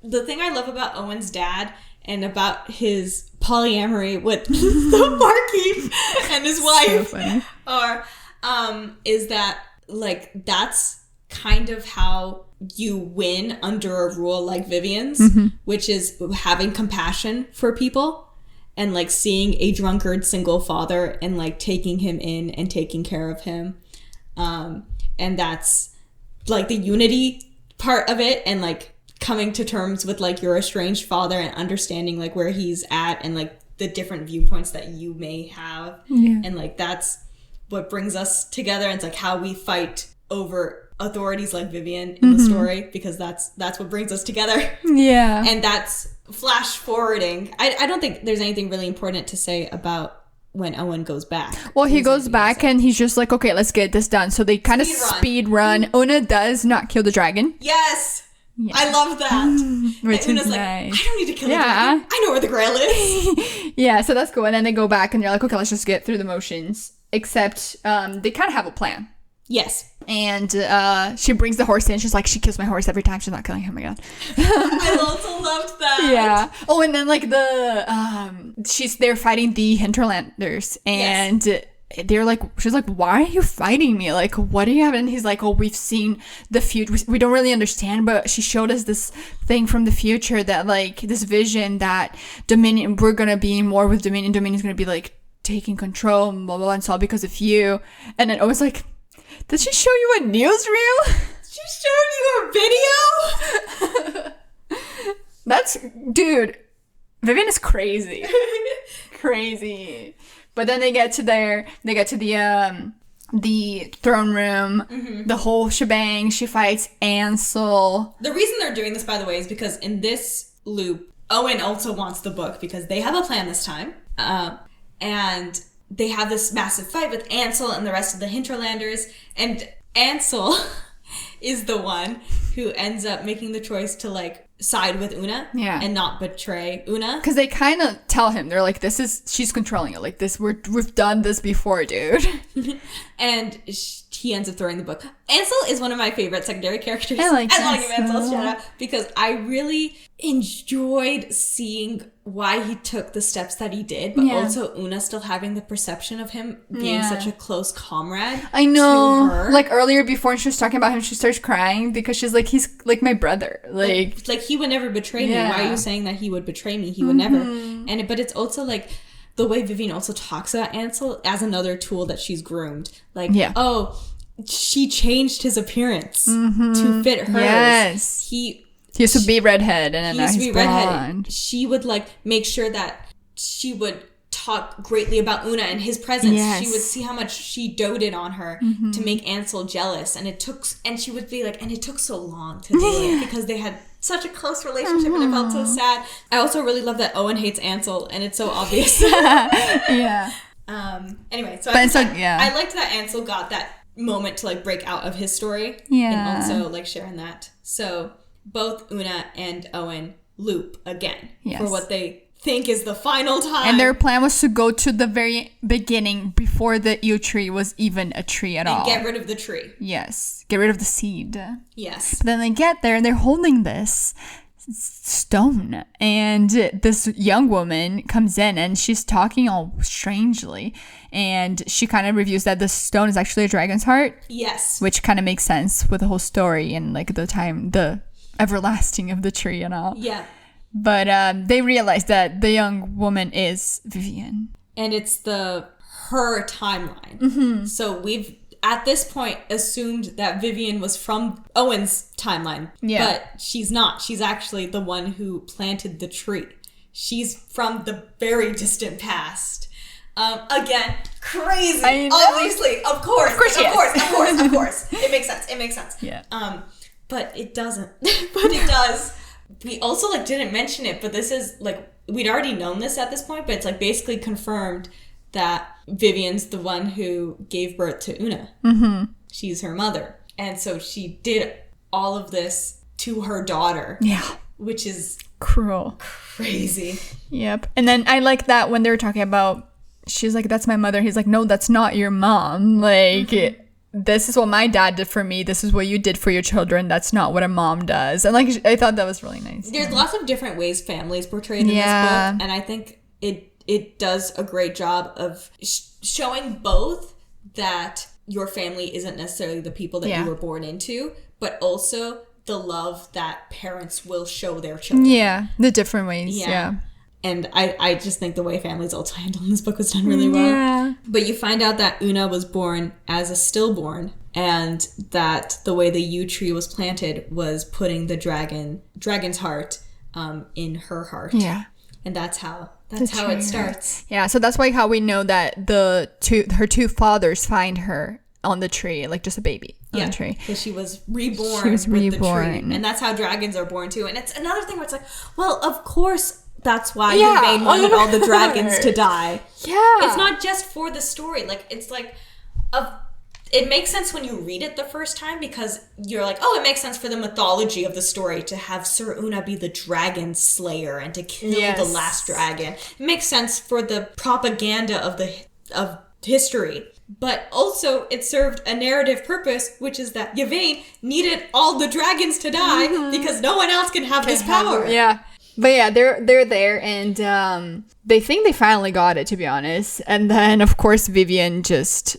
The thing I love about Owen's dad and about his polyamory with the barkeep and his wife is that like that's kind of how you win under a rule like Vivian's, which is having compassion for people. And, like, seeing a drunkard single father and, like, taking him in and taking care of him. And that's, like, the unity part of it. And, like, coming to terms with, like, your estranged father and understanding, like, where he's at and, like, the different viewpoints that you may have. Yeah. And, like, that's what brings us together. And it's, like, how we fight over authorities like Vivian in the story. Because that's what brings us together. Yeah. And that's... flash forwarding. I don't think there's anything really important to say about when Owen goes back. Well, he goes back and he's just like, okay, let's get this done. So they kind of speed run. Una does not kill the dragon. Yes. Yeah. I love that. Which Una's is like, nice. I don't need to kill the dragon. I know where the grail is. Yeah, so that's cool. And then they go back and they're like, okay, let's just get through the motions. Except they kind of have a plan. Yes. And she brings the horse in. She's like, she kills my horse every time. She's not killing him. Oh my god. I also loved that. Yeah. Oh, and then like they're fighting the hinterlanders, and they're like, she's like, why are you fighting me? Like, what do you have? And he's like, oh, we've seen the future. We don't really understand, but she showed us this thing from the future that like this vision that Dominion, we're gonna be more with Dominion. Dominion's gonna be like taking control, and blah blah blah. And it's all because of you. And then I was like, did she show you a newsreel? She showed you a video? That's, dude, Vivian is crazy. Crazy. But then they get to the throne room, the whole shebang. She fights Ansel. The reason they're doing this, by the way, is because in this loop, Owen also wants the book because they have a plan this time. And they have this massive fight with Ansel and the rest of the hinterlanders, and Ansel is the one who ends up making the choice to like side with Una and not betray Una. Because they kind of tell him, they're like, she's controlling it. Like this, we've done this before, dude. And he ends up throwing the book. Ansel is one of my favorite secondary characters. I want to give Ansel a shout out because I really enjoyed seeing why he took the steps that he did, but also Una still having the perception of him being such a close comrade. I know. To her. Like earlier, before she was talking about him, she starts crying because she's like, he's like my brother. Like he would never betray me. Why are you saying that he would betray me? He would never. But it's also like the way Vivian also talks about Ansel as another tool that she's groomed. Like, she changed his appearance to fit hers. Yes. He used to be redhead, and then now he's blonde. She would like make sure that she would talk greatly about Una in his presence. Yes. She would see how much she doted on her to make Ansel jealous, and she would be like, and it took so long to do it because they had such a close relationship and it felt so sad. I also really love that Owen hates Ansel, and it's so obvious. Yeah. Anyway, so I liked that Ansel got that moment to like break out of his story. Yeah. And also like sharing that. So both Una and Owen loop again for what they think is the final time. And their plan was to go to the very beginning before the yew tree was even a tree at all. And get rid of the tree. Yes. Get rid of the seed. Yes. But then they get there and they're holding this stone. And this young woman comes in and she's talking all strangely. And she kind of reviews that the stone is actually a dragon's heart. Yes. Which kind of makes sense with the whole story and like the everlasting of the tree and all. Yeah. But they realize that the young woman is Vivian. And it's her timeline. So we've, at this point, assumed that Vivian was from Owen's timeline. Yeah. But she's not. She's actually the one who planted the tree. She's from the very distant past. Again, crazy. I know. Obviously, of course. Of course. It makes sense. Yeah. But it doesn't. But it does. We also like didn't mention it, but this is like we'd already known this at this point, but it's like basically confirmed that Vivian's the one who gave birth to Una. She's her mother, and so she did all of this to her daughter. Yeah, which is cruel, crazy. Yep. And then I like that when they were talking about, she's like, "That's my mother." He's like, "No, that's not your mom." Like. This is what my dad did for me. This is what you did for your children. That's not what a mom does. And like, I thought that was really nice. There's lots of different ways families portrayed in this book. And I think it does a great job of showing both that your family isn't necessarily the people that you were born into, but also the love that parents will show their children. Yeah, the different ways. Yeah. And I just think the way families also handled in this book was done really well. Yeah. But you find out that Una was born as a stillborn, and that the way the yew tree was planted was putting the dragon's heart in her heart. Yeah. And that's how it starts. Yeah, so that's why how we know that her two fathers find her on the tree, like just a baby on the tree. Because she was reborn with the tree. And that's how dragons are born too. And it's another thing where it's like, well, of course that's why Yvain wanted all the dragons to die. Yeah. It's not just for the story. Like, it's like, it makes sense when you read it the first time because you're like, oh, it makes sense for the mythology of the story to have Sir Una be the dragon slayer and to kill the last dragon. It makes sense for the propaganda of history. But also, it served a narrative purpose, which is that Yvain needed all the dragons to die because no one else can have this power. Yeah. But yeah, they're there, and they think they finally got it, to be honest. And then, of course, Vivian just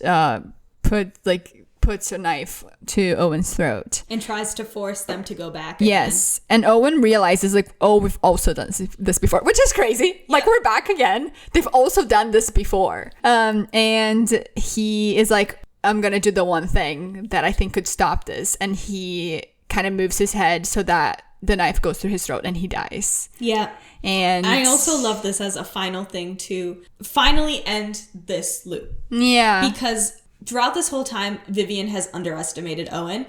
puts a knife to Owen's throat and tries to force them to go back. Yes, and Owen realizes like, oh, we've also done this before, which is crazy. Like, we're back again. They've also done this before. And he is like, I'm gonna do the one thing that I think could stop this, and he kind of moves his head so that the knife goes through his throat and he dies. Yeah. And I also love this as a final thing to finally end this loop. Yeah. Because throughout this whole time, Vivian has underestimated Owen.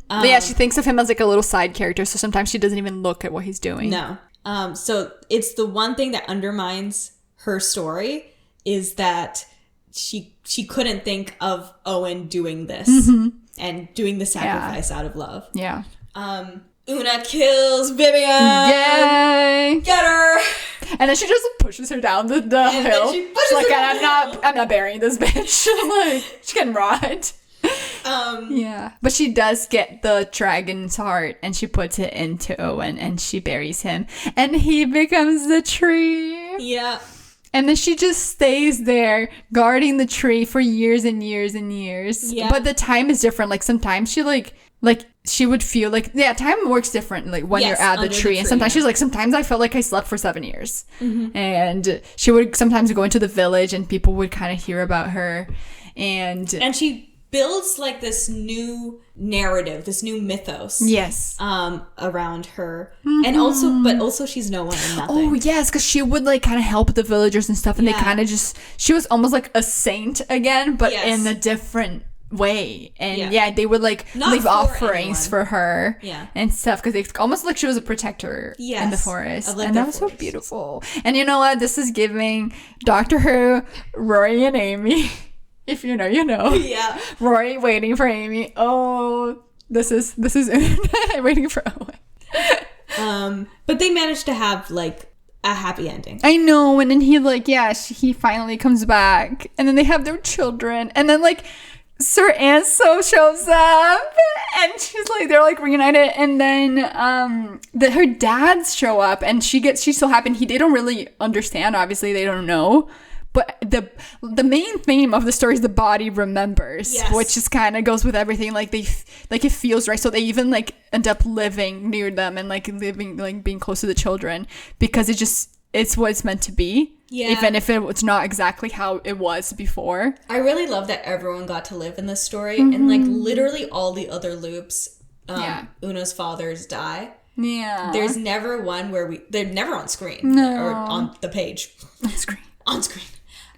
But yeah, she thinks of him as like a little side character, so sometimes she doesn't even look at what he's doing. No. So it's the one thing that undermines her story is that she couldn't think of Owen doing this and doing the sacrifice out of love. Yeah. Una kills Vivian. Yay! Get her! And then she just pushes her down the hill. She's like, I'm not burying this bitch. Like, she can rot. Yeah. But she does get the dragon's heart and she puts it into Owen and she buries him. And he becomes the tree. Yeah. And then she just stays there guarding the tree for years and years and years. Yeah. But the time is different. Like, sometimes she like she would feel like, time works different, like when you're at the tree. And sometimes she's like, sometimes I felt like I slept for 7 years. And she would sometimes go into the village and people would kind of hear about her. And she builds like this new narrative, this new mythos. Yes. Around her. And also she's no one and nothing. Oh, yes, because she would like kind of help the villagers and stuff, and they kind of she was almost like a saint again, but in a different way. And they would like leave offerings for her and stuff, because it's almost like she was a protector in the forest. And that was so beautiful. And you know what? This is giving Doctor Who, Rory and Amy. If you know, you know. Yeah. Rory waiting for Amy. Oh, this is waiting for Owen. But they managed to have like a happy ending. I know. And then he like, he finally comes back, and then they have their children, and then like Sir Anso shows up, and she's like, they're like reunited, and then her dads show up, and she's so happy. And they don't really understand. Obviously, they don't know. But the main theme of the story is the body remembers, which just kind of goes with everything. Like it feels right. So they even like end up living near them and like living, like being close to the children, because it's what it's meant to be. Yeah. Even if it's not exactly how it was before. I really love that everyone got to live in this story, and like literally all the other loops, Una's fathers die. Yeah. There's never one where they're never on screen or on the page. On screen.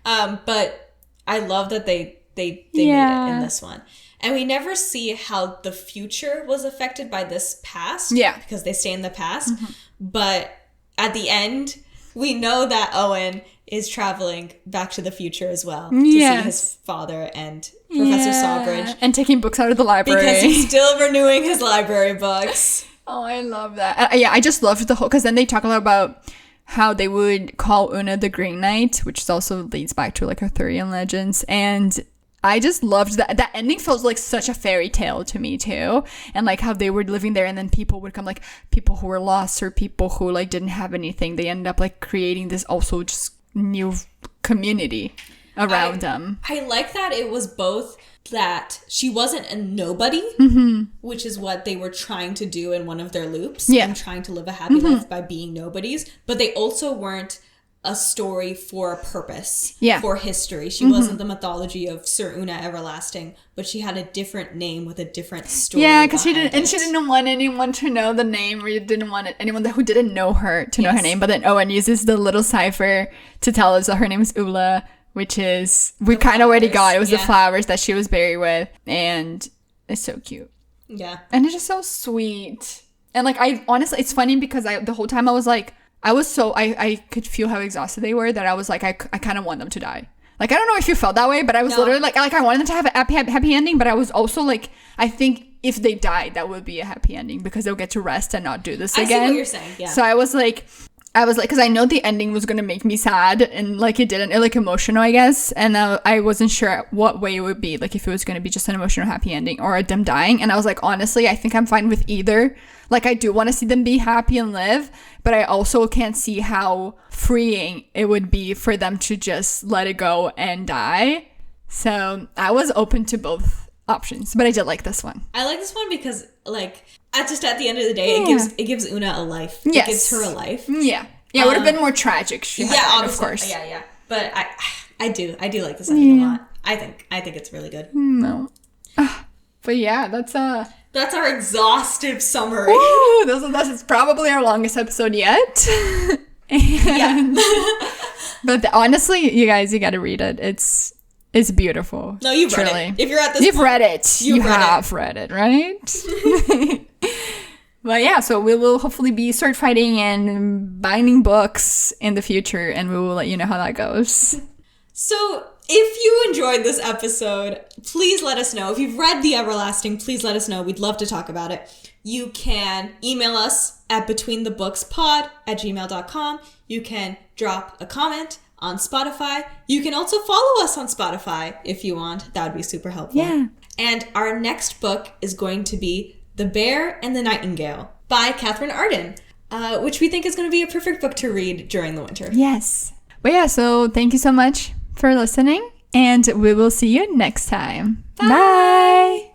But I love that they made it in this one. And we never see how the future was affected by this past. Yeah. Because they stay in the past. Mm-hmm. But at the end, we know that Owen is traveling back to the future as well to see his father and Professor Sawbridge. And taking books out of the library. Because he's still renewing his library books. Oh, I love that. I just loved the whole... Because then they talk a lot about how they would call Una the Green Knight, which also leads back to like Arthurian legends. And I just loved that ending. Felt like such a fairy tale to me too, and like how they were living there, and then people would come, like people who were lost or people who like didn't have anything. They ended up like creating this also just new community around them. I like that it was both that she wasn't a nobody, which is what they were trying to do in one of their loops, and trying to live a happy life by being nobodies, but they also weren't a story for a purpose, for history. She wasn't the mythology of Sir Una Everlasting, but she had a different name with a different story. Yeah, because she didn't want anyone to know the name, or you didn't want anyone who didn't know her to know her name. But then Owen uses the little cipher to tell us that her name is Ula, which is we kind of already got. It was the flowers that she was buried with, and it's so cute. Yeah, and it's just so sweet. And like I honestly, it's funny because the whole time I was like, I could feel how exhausted they were, that I was like, I kind of want them to die. Like, I don't know if you felt that way, but I was literally like I wanted them to have a happy ending, but I was also like, I think if they died, that would be a happy ending because they'll get to rest and not do this again. I see what you're saying, yeah. So I was like, because I know the ending was going to make me sad, and like it didn't, like emotional, I guess. And I wasn't sure what way it would be, like if it was going to be just an emotional happy ending or them dying. And I was like, honestly, I think I'm fine with either. Like, I do want to see them be happy and live, but I also can't see how freeing it would be for them to just let it go and die. So I was open to both options, but I did like this one. I like this one because, like, at the end of the day, it gives Una a life. Yes. It gives her a life. Yeah. Yeah, it would have been more tragic. Of course. Yeah. But I do like this ending a lot. I think it's really good. No. But yeah, that's our exhaustive summary. Ooh, this is probably our longest episode yet. But honestly, you guys, you got to read it. It's beautiful. No, you've read it. If you're at this you've read it. You have read it, right? But yeah, so we will hopefully be sword fighting and binding books in the future, and we will let you know how that goes. So if you enjoyed this episode, please let us know. If you've read The Everlasting, please let us know. We'd love to talk about it. You can email us at betweenthebookspod@gmail.com. You can drop a comment on Spotify. You can also follow us on Spotify if you want. That would be super helpful. Yeah. And our next book is going to be The Bear and the Nightingale by Catherine Arden, which we think is going to be a perfect book to read during the winter. Yes. But yeah, so thank you so much for listening, and we will see you next time. Bye. Bye.